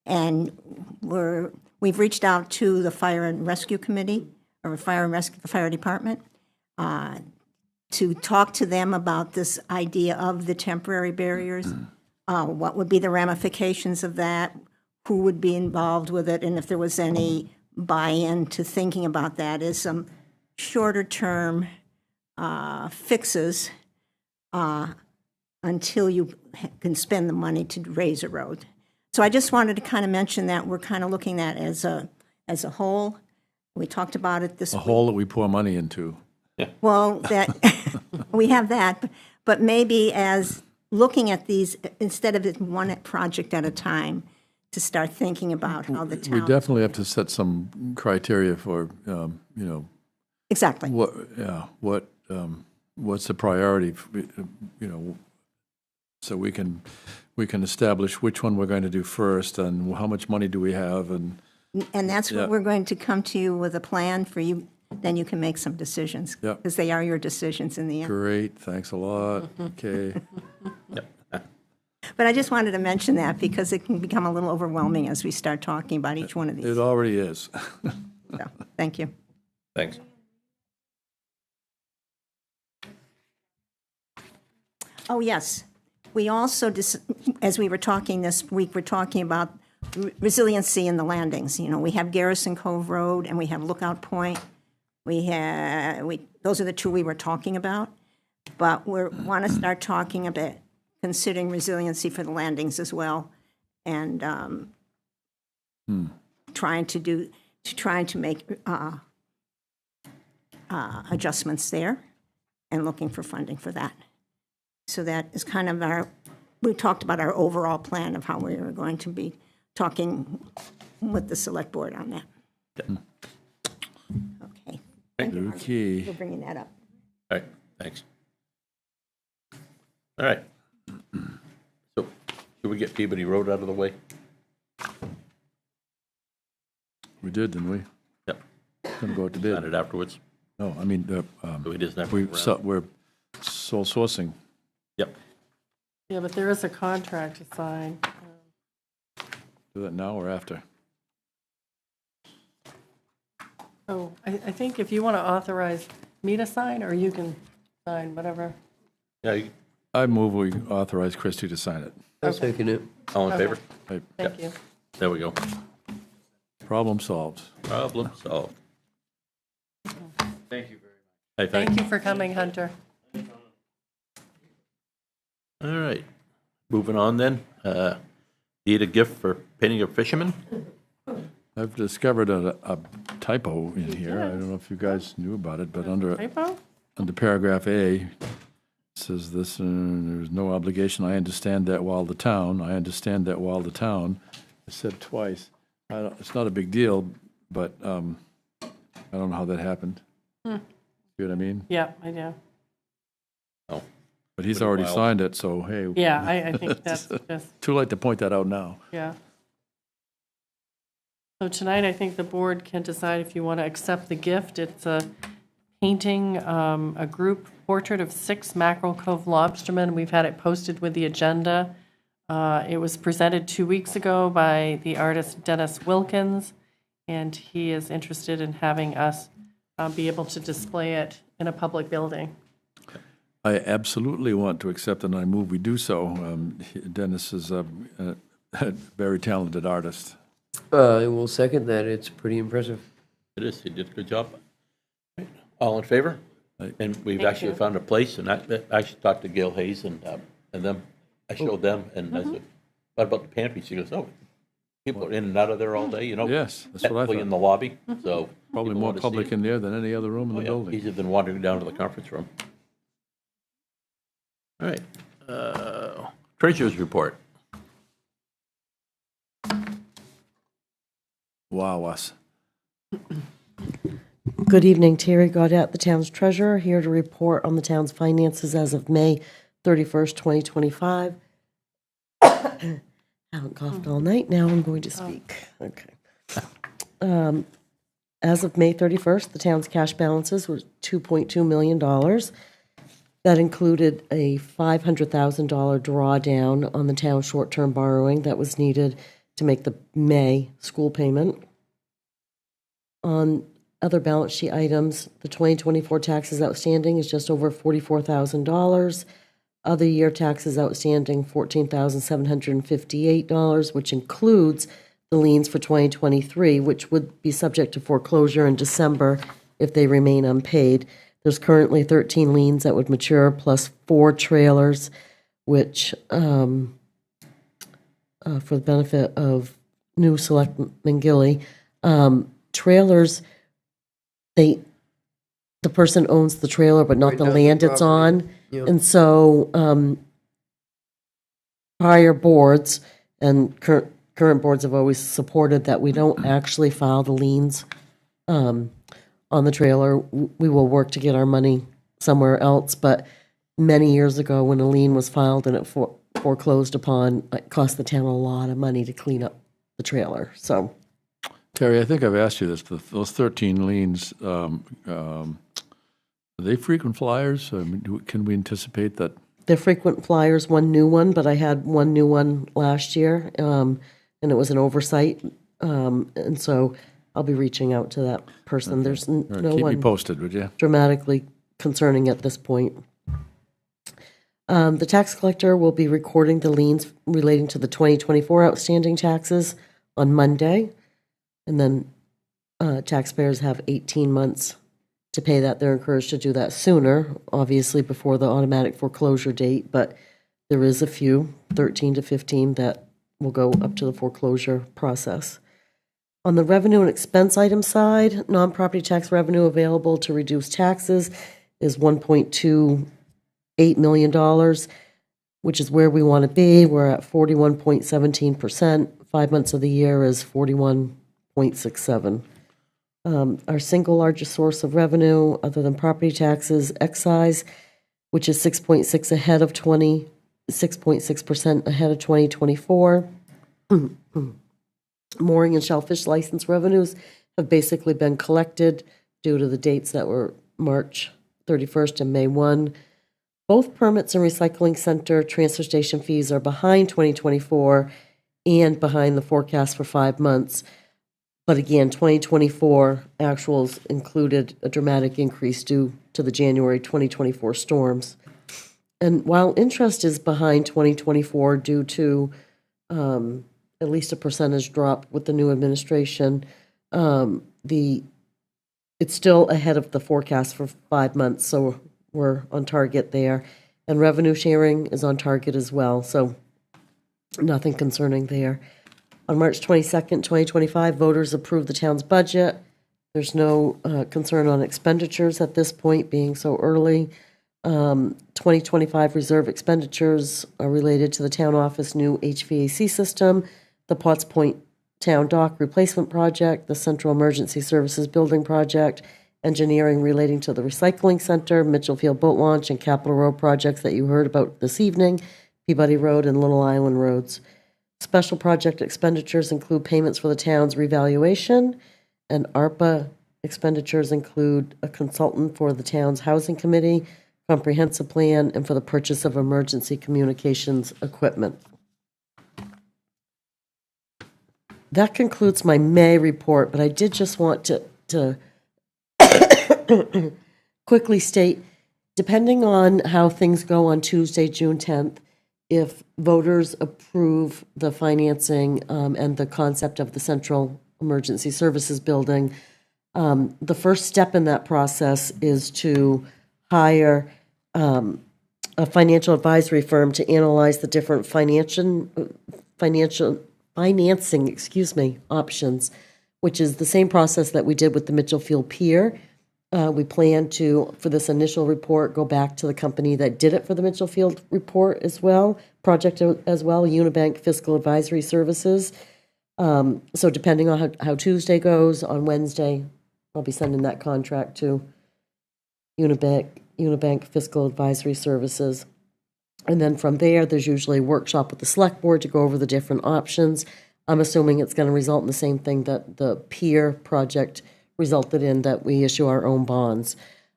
And we've reached out to the Fire and Rescue Committee, or the Fire Department, to talk to them about this idea of the temporary barriers. What would be the ramifications of that? Who would be involved with it? And if there was any buy-in to thinking about that as some shorter-term fixes until you can spend the money to raise a road. So I just wanted to kind of mention that we're kind of looking at as a whole. We talked about it this A week. hole that we pour money into. Well, that we have that, but maybe as looking at these instead of it one project at a time, to start thinking about how the We town. definitely have to set some criteria for, Exactly. what's the priority, so we can establish which one we're going to do first and how much money do we have, and And that's Yeah. what we're going to come to you with a plan for you, then you can make some decisions. Yeah. Because they are your decisions in the end. great, thanks a lot, okay. But I just wanted to mention that because it can become a little overwhelming as we start talking about each one of It these. already is. So, thank you. Thanks. Oh, yes. We also, as we were talking this week, we're talking about resiliency in the landings. You know, we have Garrison Cove Road and we have Lookout Point. Those are the two we were talking about. But we want to start talking about considering resiliency for the landings as well, and trying to make adjustments there, and looking for funding for that. So that is kind of we talked about our overall plan of how we are going to be talking with the select board on that. Okay. Thank you Okay. for bringing that up. All right, thanks. All right. So, should we get Peabody Road out of the way? We did, didn't we? Yep. Gonna go out to Got bid. it afterwards. No, I mean, So we just have to around. we're sole sourcing. Yep. Yeah, but there is a contract to sign. Do that now or after? Oh, I think if you want to authorize me to sign, or you can sign, whatever. Yeah, I move we authorize Christie to sign it. I'll second it. all in favor? Hey, Thank you. There we go. problem solved. Problem solved. Thank you very much. Hey, Thank you for coming, Hunter. All right. Moving on then. Need a gift for painting a fisherman? I've discovered a typo in here. I don't know if you guys knew about it, but under Typo? paragraph A, it says this, there's no obligation. I understand that while the town, It said twice. It's not a big deal, but I don't know how that happened. See what I mean? Yeah, I do. Oh, But he's Pretty already wild. signed it, so hey. Yeah, I think that's just, Too late to point that out now. yeah. So tonight, I think the board can decide if you want to accept the gift. It's a painting, a group portrait of 6 Mackerel Cove lobstermen. We've had it posted with the agenda. It was presented 2 weeks ago by the artist Dennis Wilkins, and he is interested in having us be able to display it in a public building. I absolutely want to accept, and I move we do so. Dennis is a very talented artist. I will second that. It's pretty impressive. It is, he did a good job. All in favor? And we've actually found a place, and I actually talked to Gail Hayes and them. I showed them, and I said, what about the pantry? She goes, oh, people are in and out of there all day, you know? Yes, that's what I Technically thought. in the lobby, so. Probably people more want to public see it. in there than any other room in the Yeah, building. easier than wandering down to the conference room. All right. Treasurer's report. Wow, us. Good evening, Terry Gaudet, the town's treasurer, here to report on the town's finances as of May 31st, 2025. Haven't coughed all night, now I'm going to speak. Okay. As of May 31st, the town's cash balances were $2.2 million. That included a $500,000 drawdown on the town's short-term borrowing that was needed to make the May school payment. On other balance sheet items, the 2024 taxes outstanding is just over $44,000. Other year taxes outstanding, $14,758, which includes the liens for 2023, which would be subject to foreclosure in December if they remain unpaid. There's currently 13 liens that would mature, plus 4 trailers, which, for the benefit of new Selectman Gilly, trailers, the person owns the trailer, but not Right, the not the land it's property. on. Yep. And so prior boards and current boards have always supported that we don't actually file the liens on the trailer. We will work to get our money somewhere else, but many years ago when a lien was filed and it foreclosed upon, it cost the town a lot of money to clean up the trailer, so. Terry, I think I've asked you this. Those 13 liens, are they frequent flyers? I mean, can we anticipate that? They're frequent flyers, one new one, but I had one new one last year, and it was an oversight. And so I'll be reaching out to that person. There's All right, no keep me one posted, would you? dramatically concerning at this point. The tax collector will be recording the liens relating to the 2024 outstanding taxes on Monday. And then taxpayers have 18 months to pay that. They're encouraged to do that sooner, obviously before the automatic foreclosure date, but there is a few, 13 to 15, that will go up to the foreclosure process. On the revenue and expense item side, non-property tax revenue available to reduce taxes is $1.28 million, which is where we want to be. We're at 41.17%. 5 months of the year is 41.67. Our single largest source of revenue, other than property taxes, excise, which is 6.6% ahead of 2024. Mooring and shellfish license revenues have basically been collected due to the dates that were March 31st and May 1. Both permits and recycling center transfer station fees are behind 2024 and behind the forecast for 5 months. But again, 2024 actuals included a dramatic increase due to the January 2024 storms. And while interest is behind 2024 due to at least a percentage drop with the new administration, it's still ahead of the forecast for 5 months, so we're on target there. And revenue sharing is on target as well, so nothing concerning there. On March 22nd, 2025, voters approved the town's budget. There's no concern on expenditures at this point, being so early. 2025 reserve expenditures are related to the town office new HVAC system, the Potts Point Town Dock Replacement Project, the Central Emergency Services Building Project, engineering relating to the recycling center, Mitchell Field Boat Launch, and Capitol Road projects that you heard about this evening, Peabody Road and Little Island Roads. Special project expenditures include payments for the town's revaluation, and ARPA expenditures include a consultant for the town's housing committee, comprehensive plan, and for the purchase of emergency communications equipment. That concludes my May report, but I did just want to quickly state Depending on how things go on Tuesday, June 10th, if voters approve the financing and the concept of the Central Emergency Services Building, the first step in that process is to hire a financial advisory firm to analyze the different financing, options, which is the same process that we did with the Mitchell Field Pier. We plan to, for this initial report, go back to the company that did it for the Mitchell Field project as well, Unibank Fiscal Advisory Services. So depending on how Tuesday goes, on Wednesday, I'll be sending that contract to Unibank Fiscal Advisory Services. And then from there, there's usually a workshop with the select board to go over the different options. I'm assuming it's going to result in the same thing that the pier project resulted in, that we issue our own bonds.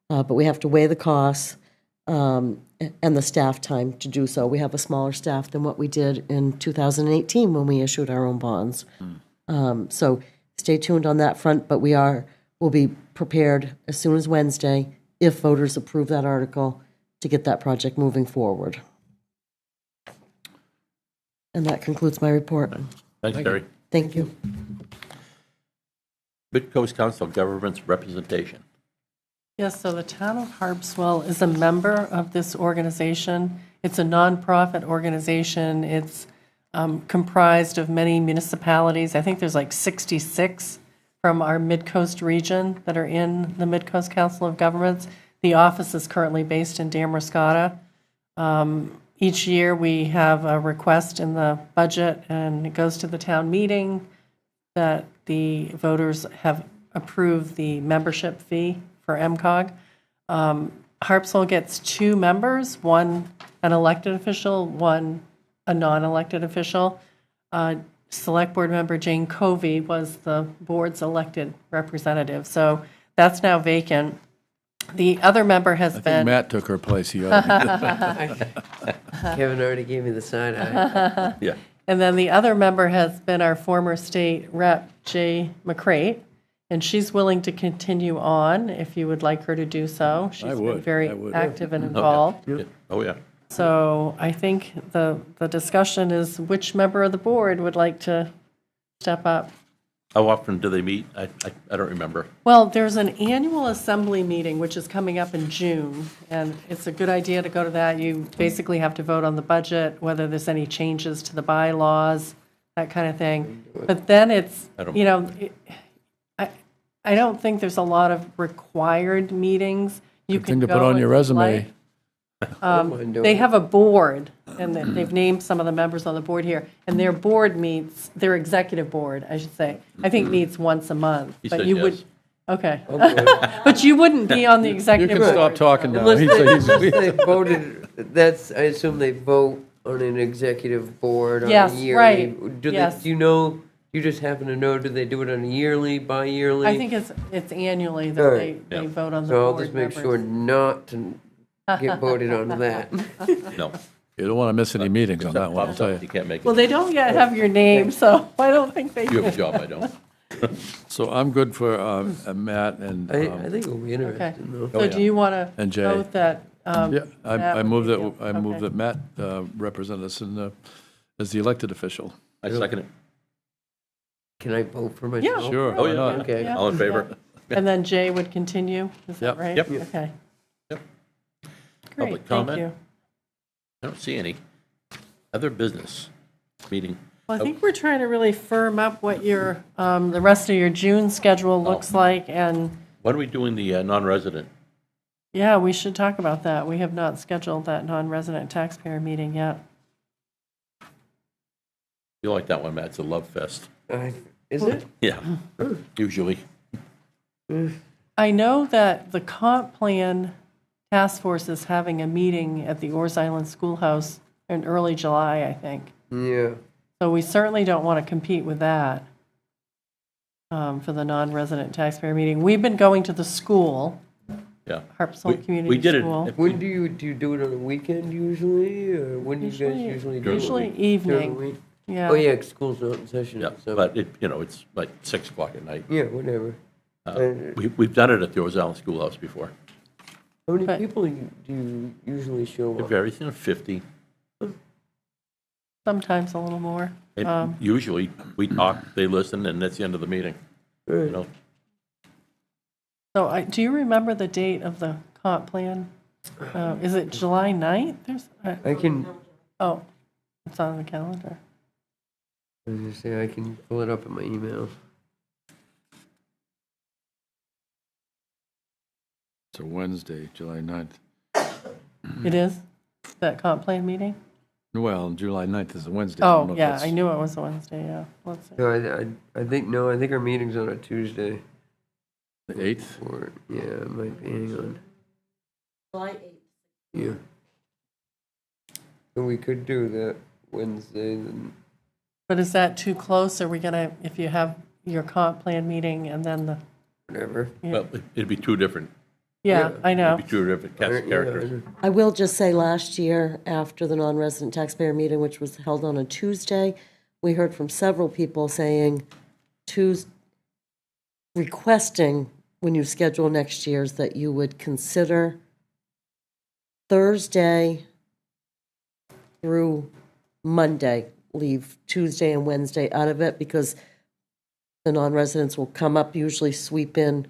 But we have to weigh the costs and the staff time to do so. We have a smaller staff than what we did in 2018 when we issued our own bonds. So stay tuned on that front, but we'll be prepared as soon as Wednesday, if voters approve that article, to get that project moving forward. And that concludes my report. Thanks, Terry. Thank you. Midcoast Council of Governments Representation. Yes, so the town of Harpswell is a member of this organization. It's a nonprofit organization. It's comprised of many municipalities. I think there's like 66 from our Midcoast region that are in the Midcoast Council of Governments. The office is currently based in Damascotta. Each year we have a request in the budget, and it goes to the town meeting that the voters have approved the membership fee for MCOG. Harpswell gets 2 members, one an elected official, one a non-elected official. Select Board member Jane Covey was the board's elected representative, so that's now vacant. The other member has I been... think Matt took her place. He ought to Kevin already gave me the side eye. Yeah. And then the other member has been our former state rep, Jay McCrate, and she's willing to continue on if you would like her to do so. She's been would. very I would. active and involved. Yeah. Oh, yeah. So I think the discussion is which member of the board would like to step up. How often do they meet? I don't remember. Well, there's an annual assembly meeting, which is coming up in June, and it's a good idea to go to that. You basically have to vote on the budget, whether there's any changes to the bylaws, that kind of thing. But then it's, I don't think there's a lot of required meetings. You Good can thing to go put on if your you'd resume. like. They have a board, and they've named some of the members on the board here, and their board meets, their executive board, I should say, I think meets once a month. He But said you yes. would, okay. But you wouldn't be on the You executive can board. stop talking now. Unless they voted, I assume they vote on an executive board on Yes, a yearly. right. Do Yes. you know, you just happen to know, do they do it on a yearly, bi-yearly? I think it's annually that All they right. they vote on the So I'll board just make members. sure not to get voted on that. No. You don't want to miss any meetings on that one, I'll Pops tell up, you. you can't make Well, it. they don't yet have your name, so I don't think they You have do. a job, I don't. So I'm good for Matt and, I think it'll be Okay. interesting, though. So do you want to And Jay. note that? yeah, Matt I would move be that, the- I move okay. that Matt represent us as the elected official. I second it. Can I vote for myself? Yeah. Sure, Oh, why yeah. not? Okay. Yeah. All in favor? And then Jay would continue, is that Yep. right? Yep. Okay. Yep. Great, Public thank comment? you. I don't see any. Other business meeting. Well, I think we're trying to really firm up what your, the rest of your June schedule looks like, and, When are we doing the non-resident? yeah, we should talk about that. We have not scheduled that non-resident taxpayer meeting yet. You like that one, Matt? It's a love fest. Is it? Yeah, usually. I know that the comp plan task force is having a meeting at the Oars Island Schoolhouse in early July, I think. Yeah. So we certainly don't want to compete with that for the non-resident taxpayer meeting. We've been going to the school, Yeah. Harpswell Community We did it. School. When do you do it on the weekend usually, or when do you guys usually do it? Usually During the evening, week? yeah. Oh, yeah, school's not in session. Yeah, so- but it's like 6 o'clock at night. Yeah, whatever. We've done it at the Ozell Schoolhouse before. How many But- people do you usually show It up? varies, 50. Sometimes a little more. And usually, we talk, they listen, and that's the end of the meeting, you know? So do you remember the date of the comp plan? Is it July 9th? I can, Oh, it's on the calendar. I was gonna say, I can pull it up in my email. It's a Wednesday, July 9th. It is? That comp plan meeting? Well, July 9th is a Wednesday. I don't know Oh, if yeah, that's- I knew it was a Wednesday, yeah. Let's see. No, I think, no, I think our meeting's on a Tuesday. The 8th? Or, yeah, it might be, hang on. July 8th. Yeah. So we could do that Wednesday, then, But is that too close? Are we gonna, if you have your comp plan meeting and then the, whatever. Well, it'd be two different, yeah, I know. it'd be two different cast of characters. I will just say, last year, after the non-resident taxpayer meeting, which was held on a Tuesday, we heard from several people saying, requesting, when you schedule next year's, that you would consider Thursday through Monday, leave Tuesday and Wednesday out of it, because the non-residents will come up, usually sweep in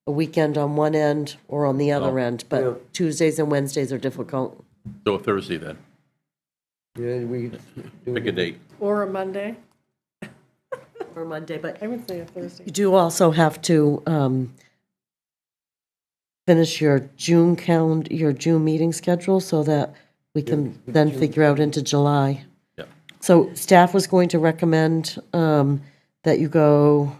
a weekend on one end or on the other end, Yeah. but Tuesdays and Wednesdays are difficult. So a Thursday then, Yeah, we could do pick a date. Or a Monday? For Monday, but I would say a Thursday. you do also have to finish your June meeting schedule, so that we can then figure out into July. Yeah. So staff was going to recommend that you go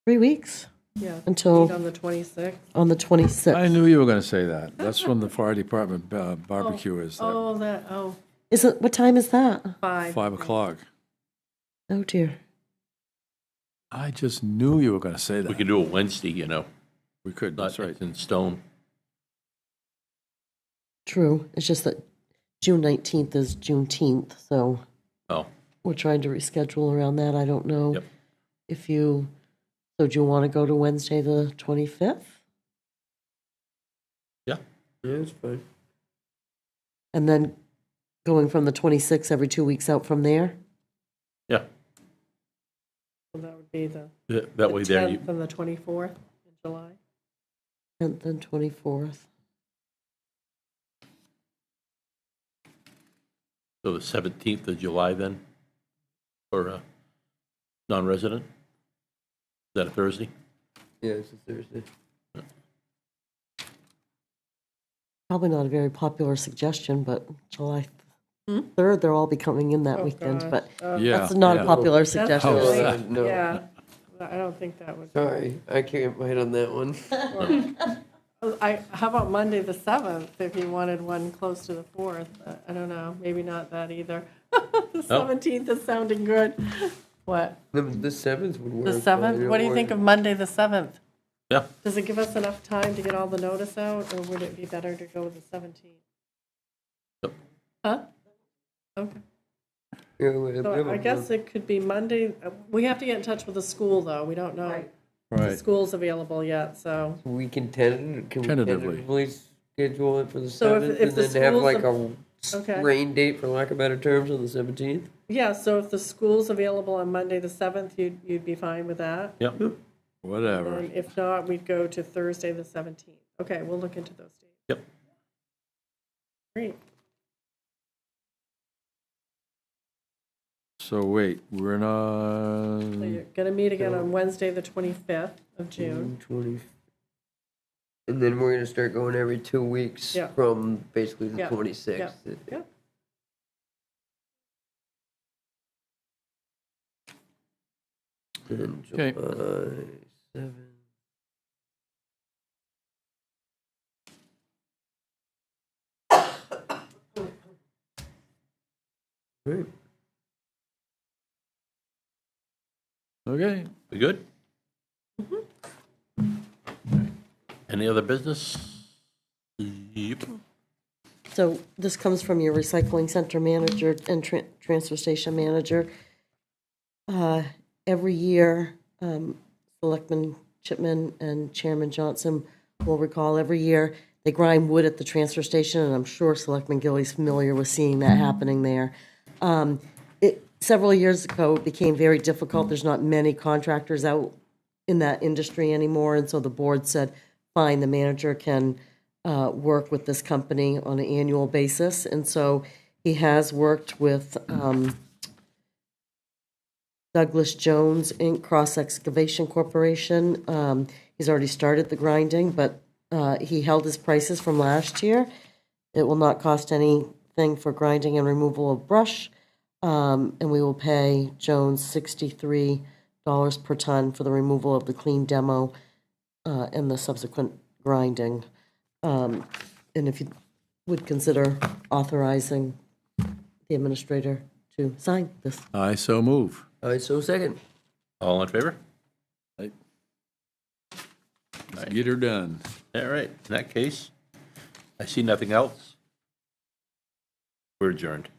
3 weeks Yeah. until Meet on the 26th. on the 26th. I knew you were going to say that. That's when the fire department barbecue is, What time is that? 5. 5 o'clock. Oh, dear. I just knew you were going to say We that. could do a Wednesday, you know, We could, not that's right. it's in stone. True. It's just that June 19th is Juneteenth, so Oh, we're trying to reschedule around that. I don't know Yep. if you, so do you want to go to Wednesday, the 25th? yeah, Yeah, it's fine. And then going from the 26th every 2 weeks out from there? yeah. So that would be the That way there, 10th and the 24th in July. And then 24th. so the 17th of July then, for non-resident? Is that a Thursday? Yeah, it's a Thursday. Probably not a very popular suggestion, but July 3rd, they'll all be coming in that Oh, weekend, gosh. but Yeah. that's not a yeah. popular That's suggestion. really- No. Yeah, I don't think that would. Sorry, I can't wait on that one. How about Monday, the 7th, if you wanted one close to the 4th? I don't know, maybe not that either. The 17th is sounding good. What? The 7th would work. The 7th? What do you think of Monday, the 7th? Yeah. Does it give us enough time to get all the notice out, or would it be better to go with the 17th? Yep. Huh? Okay. Yeah, So I guess it could be Monday. We have to get in touch with the school, though. We don't know if the Right. school's available yet, so. We can tentatively Tentatively. schedule it for the So if- 7th, if and the then have school's like Okay. rain date, for lack of better terms, on the 17th. Yeah, so if the school's available on Monday, the 7th, you'd be fine with that? Yep. Whatever. And if not, we'd go to Thursday, the 17th. Okay, we'll look into those dates. Yep. Great. So wait, we're So not, you're going to meet again on Wednesday, the 25th of June. 20. And then we're gonna start going every 2 weeks Yeah. from basically the Yeah. 26th. Yeah. And Okay. July 7th. Right. okay. We good? Any other business? Yep. So this comes from your recycling center manager and transfer station manager. Every year, Selectman Chipman and Chairman Johnson will recall, every year, They grind wood at the transfer station, and I'm sure Selectman Gilly's familiar with seeing that happening there. Several years ago, it became very difficult. There's not many contractors out in that industry anymore, and so the board said, fine, the manager can work with this company on an annual basis. And so he has worked with Douglas Jones Inc., Cross Excavation Corporation. He's already started the grinding, but he held his prices from last year. It will not cost anything for grinding and removal of brush, and we will pay Jones $63 per ton for the removal of the clean demo and the subsequent grinding. And if you would consider authorizing the administrator to sign this. I so move. All right, so second. All in favor? Let's get her done. All right, in that case, I see nothing else. We're adjourned.